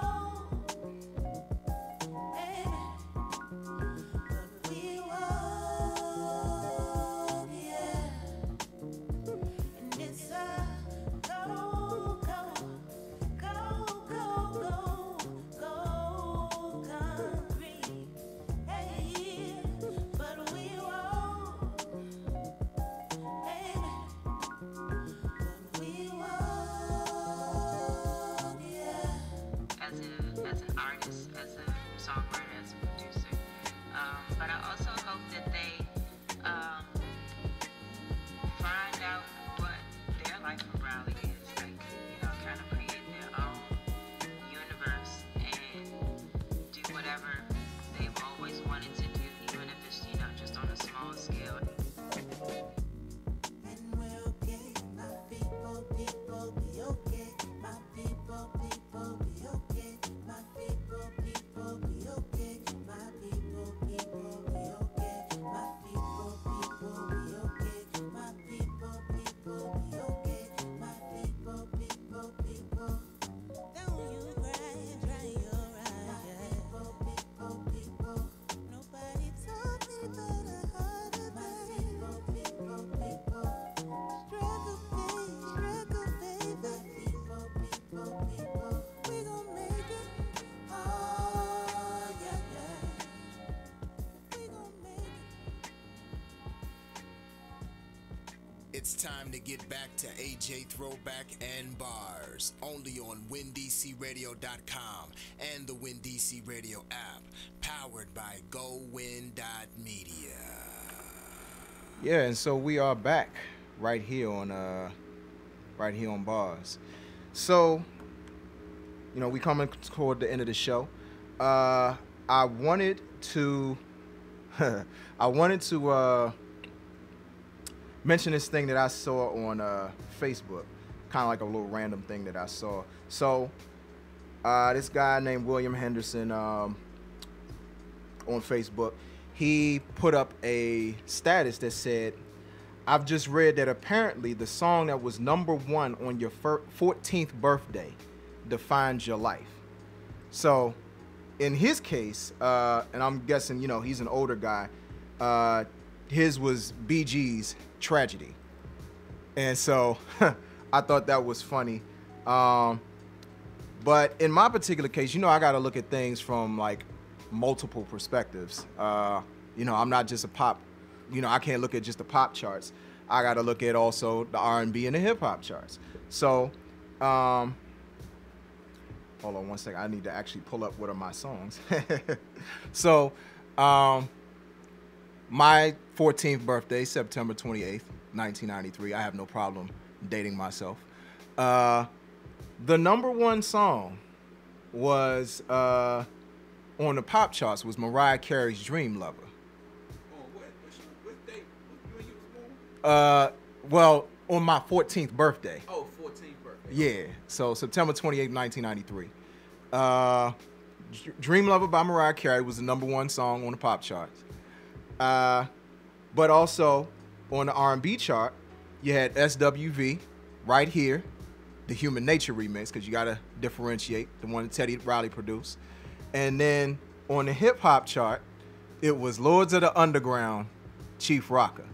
As an artist, as a songwriter, as a producer. But I also hope that they find out what their life of Raleigh is, like, kind of create their own universe and do whatever they've always wanted to do, even if it's, just on a small scale. And we're okay, my people, people be okay. My people, people be okay. My people, people be okay. My people, people be okay. My people, people be okay. My people, people be okay. My people, people, people. Don't you cry, dry your eyes. My people, people, people. Nobody told me but a heart of my people, people, people. Struggle, baby, struggle, baby. My people, people, people. We gon' make it. Oh, yeah, yeah. We gon' make it. It's time to get back to AJ Throwback and Bars, only on WinDCRadio.com and the WinDC Radio app, powered by GoWin.media. Yeah, and so we are back right here on Bars. So, we coming toward the end of the show. I wanted to mention this thing that I saw on Facebook, kind of like a little random thing that I saw. So, this guy named William Henderson on Facebook, he put up a status that said, "I've just read that apparently the song that was #1 on your 14th birthday defines your life." So, in his case, and I'm guessing, he's an older guy, his was Bee Gees' Tragedy. And so I thought that was funny. But in my particular case, I got to look at things from like multiple perspectives. I'm not just a pop, I can't look at just the pop charts. I got to look at also the R&B and the hip hop charts. So, hold on one second. I need to actually pull up what are my songs. So, my 14th birthday, September 28th, 1993. I have no problem dating myself. The #1 song was on the pop charts was Mariah Carey's Dream Lover. What date? When you was born? Well, on my 14th birthday. Oh, 14th birthday. Yeah, so September 28th, 1993. Dream Lover by Mariah Carey was the #1 song on the pop charts. But also on the R&B chart, you had SWV, Right Here, the Human Nature remix, because you got to differentiate, the one that Teddy Riley produced. And then on the hip hop chart, it was Lords of the Underground, Chief Rocker.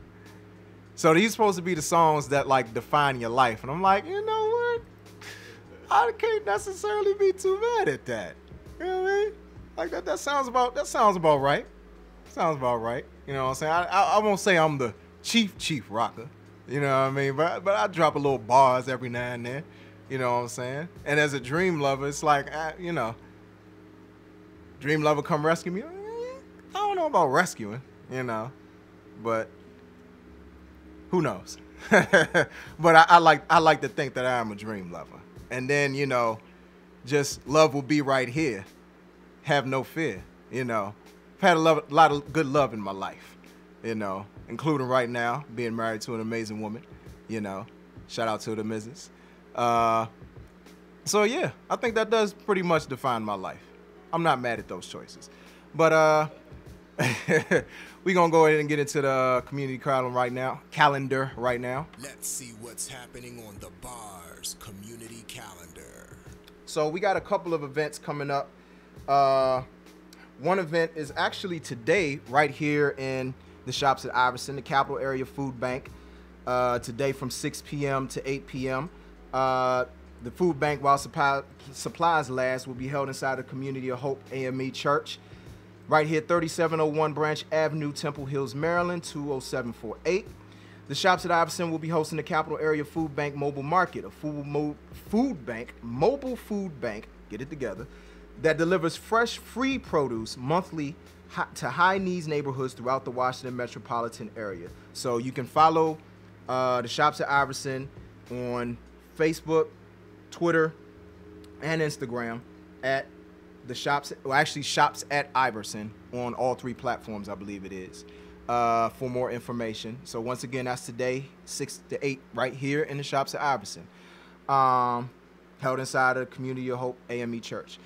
So these supposed to be the songs that like define your life. And I'm like, you know what? I can't necessarily be too mad at that. You know what I mean? Like that sounds about right. Sounds about right. You know what I'm saying? I won't say I'm the chief rocker. You know what I mean? But I drop a little bars every now and then. You know what I'm saying? And as a dream lover, it's like, you know, dream lover come rescue me. I don't know about rescuing, you know, but who knows? But I like to think that I am a dream lover. And then, you know, just love will be right here. Have no fear, you know. I've had a lot of good love in my life, you know, including right now being married to an amazing woman, you know. Shout out to the missus. So yeah, I think that does pretty much define my life. I'm not mad at those choices. But we're going to go ahead and get into the community calendar right now. Let's see what's happening on the Bars community calendar. So we got a couple of events coming up. One event is actually today right here in the Shops at Iverson, the Capital Area Food Bank. Today from 6 p.m. to 8 p.m. The food bank, while supplies last, will be held inside the Community of Hope AME Church. Right here, 3701 Branch Avenue, Temple Hills, Maryland, 20748. The Shops at Iverson will be hosting the Capital Area Food Bank Mobile Market, a mobile food bank, get it together, that delivers fresh, free produce monthly to high-needs neighborhoods throughout the Washington metropolitan area. So you can follow the Shops at Iverson on Facebook, Twitter, and Instagram at the Shops at Iverson on all 3 platforms, I believe it is, for more information. So once again, that's today, 6 to 8, right here in the Shops at Iverson, held inside of Community of Hope AME Church.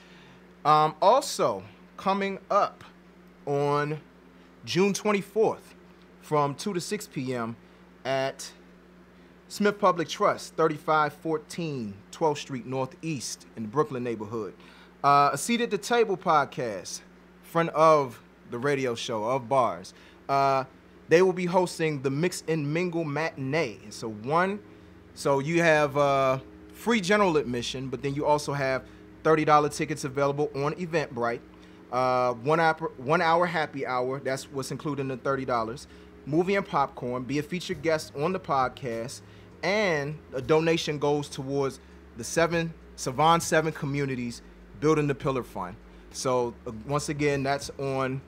Also, coming up on June 24th from 2 to 6 p.m. at Smith Public Trust, 3514 12th Street Northeast in the Brooklyn neighborhood. A Seat at the Table podcast, friend of the radio show, of Bars. They will be hosting the Mix and Mingle Matinee. So you have free general admission, but then you also have $30 tickets available on Eventbrite. 1 hour happy hour, that's what's included in the $30. Movie and popcorn, be a featured guest on the podcast, and a donation goes towards the Savon 7 communities building the Pillar Fund. So once again, that's on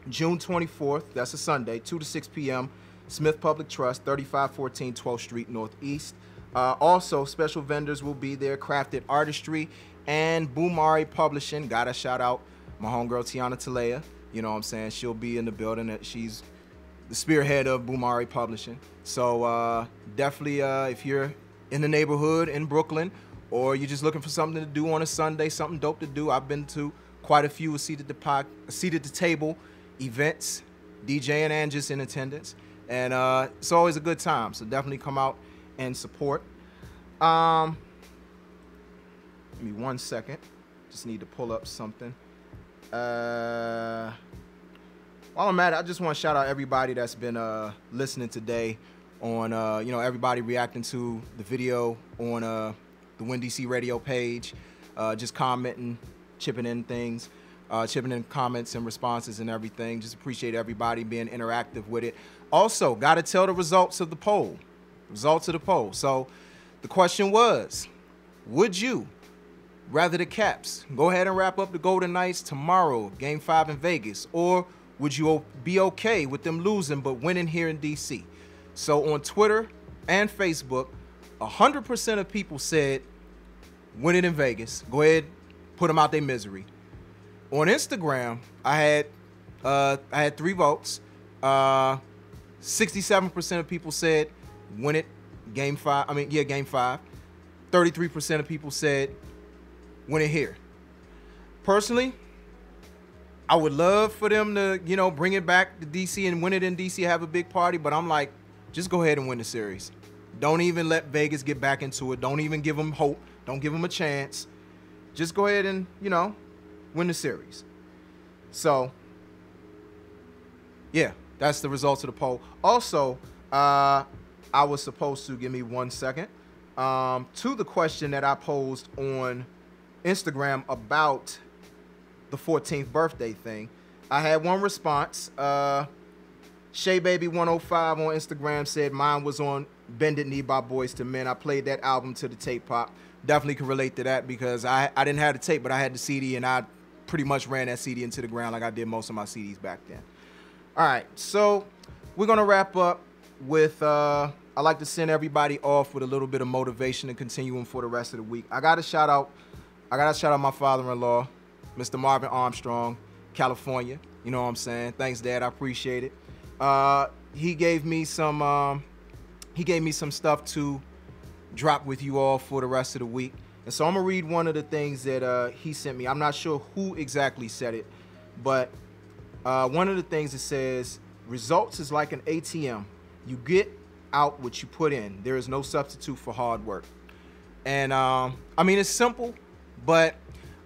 June 24th. That's a Sunday, 2 to 6 p.m. Smith Public Trust, 3514 12th Street Northeast. Also, special vendors will be there, Crafted Artistry and Boomari Publishing. Gotta shout out my homegirl Tiana Talea. You know what I'm saying? She'll be in the building. She's the spearhead of Boomari Publishing. So definitely, if you're in the neighborhood in Brooklyn, or you're just looking for something to do on a Sunday, something dope to do, I've been to quite a few Seat at the Table events, DJing and just in attendance, and it's always a good time. So definitely come out and support. Give me 1 second. Just need to pull up something. While I'm at it, I just want to shout out everybody that's been listening today on, everybody reacting to the video on the WinDC Radio page, just commenting, chipping in things, chipping in comments and responses and everything. Just appreciate everybody being interactive with it. Also, got to tell the results of the poll. So the question was, would you rather the Caps go ahead and wrap up the Golden Knights tomorrow, Game 5 in Vegas, or would you be okay with them losing but winning here in DC? So on Twitter and Facebook, 100% of people said win it in Vegas. Go ahead, put them out their misery. On Instagram, I had 3 votes. 67% of people said win it, Game 5. Game 5. 33% of people said win it here. Personally, I would love for them to, you know, bring it back to DC and win it in DC, have a big party. But I'm like, just go ahead and win the series. Don't even let Vegas get back into it. Don't even give them hope. Don't give them a chance. Just go ahead and, you know, win the series. So, yeah, that's the results of the poll. Also, I was supposed to, give me 1 second, to the question that I posed on Instagram about the 14th birthday thing. I had one response. ShayBaby105 on Instagram said mine was on Bended Knee by Boyz II Men. I played that album to the tape pop. Definitely can relate to that because I didn't have the tape, but I had the CD, and I pretty much ran that CD into the ground like I did most of my CDs back then. All right, so we're going to wrap up with, I like to send everybody off with a little bit of motivation and continuing for the rest of the week. I got to shout out my father-in-law, Mr. Marvin Armstrong, California. You know what I'm saying? Thanks, Dad. I appreciate it. He gave me some stuff to drop with you all for the rest of the week. And so I'm gonna read one of the things that he sent me. I'm not sure who exactly said it, but one of the things that says, results is like an ATM. You get out what you put in. There is no substitute for hard work. And I mean, it's simple, but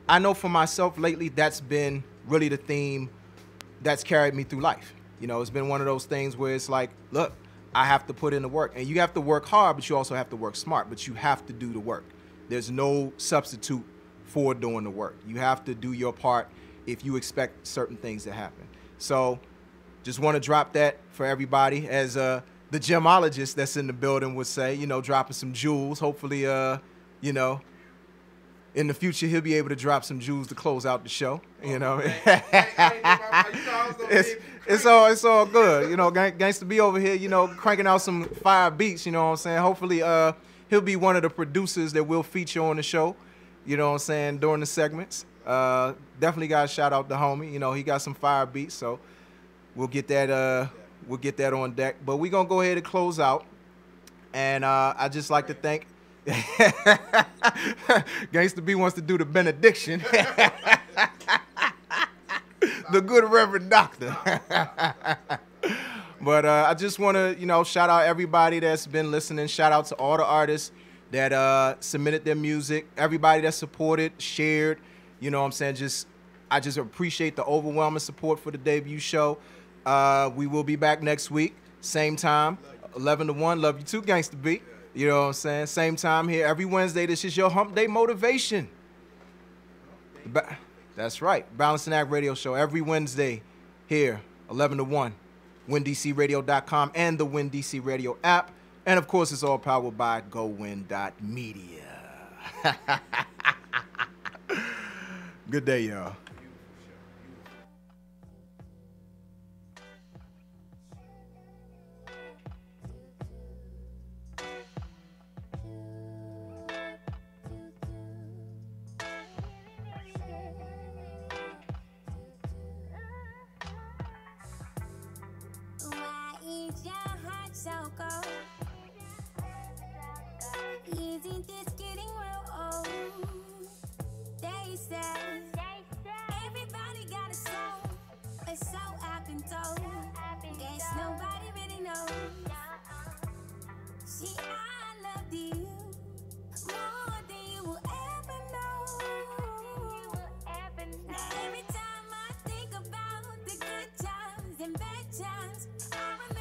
I know for myself lately, that's been really the theme that's carried me through life. You know, it's been one of those things where it's like, look, I have to put in the work. And you have to work hard, but you also have to work smart. But you have to do the work. There's no substitute for doing the work. You have to do your part if you expect certain things to happen. So just want to drop that for everybody. As the gemologist that's in the building would say, you know, dropping some jewels. Hopefully, you know, in the future, he'll be able to drop some jewels to close out the show. You know, it's all good. You know, Gangsta B over here, you know, cranking out some fire beats. You know what I'm saying? Hopefully, he'll be one of the producers that we'll feature on the show. You know what I'm saying? During the segments. Definitely got to shout out the homie. You know, he got some fire beats, so we'll get that. We'll get that on deck. But we're gonna go ahead and close out. And I just like to thank. Gangsta B wants to do the benediction. The good Reverend Doctor. But I just want to, you know, shout out everybody that's been listening. Shout out to all the artists that submitted their music. Everybody that supported, shared. You know what I'm saying? I just appreciate the overwhelming support for the debut show. We will be back next week. Same time, 11 to 1. Love you too, Gangsta B. You know what I'm saying? Same time here every Wednesday. This is your Hump Day Motivation. That's right. Balancing Act Radio Show every Wednesday here, 11 to 1. WinDCRadio.com and the WinDC Radio app. And, of course, it's all powered by GoWin.media. Good day, y'all. So cold. Isn't this getting real old? They say everybody got a soul. It's so I've been told. Guess nobody really knows. See, I love you more than you will ever know. Now every time I think about the good times and bad times, I remember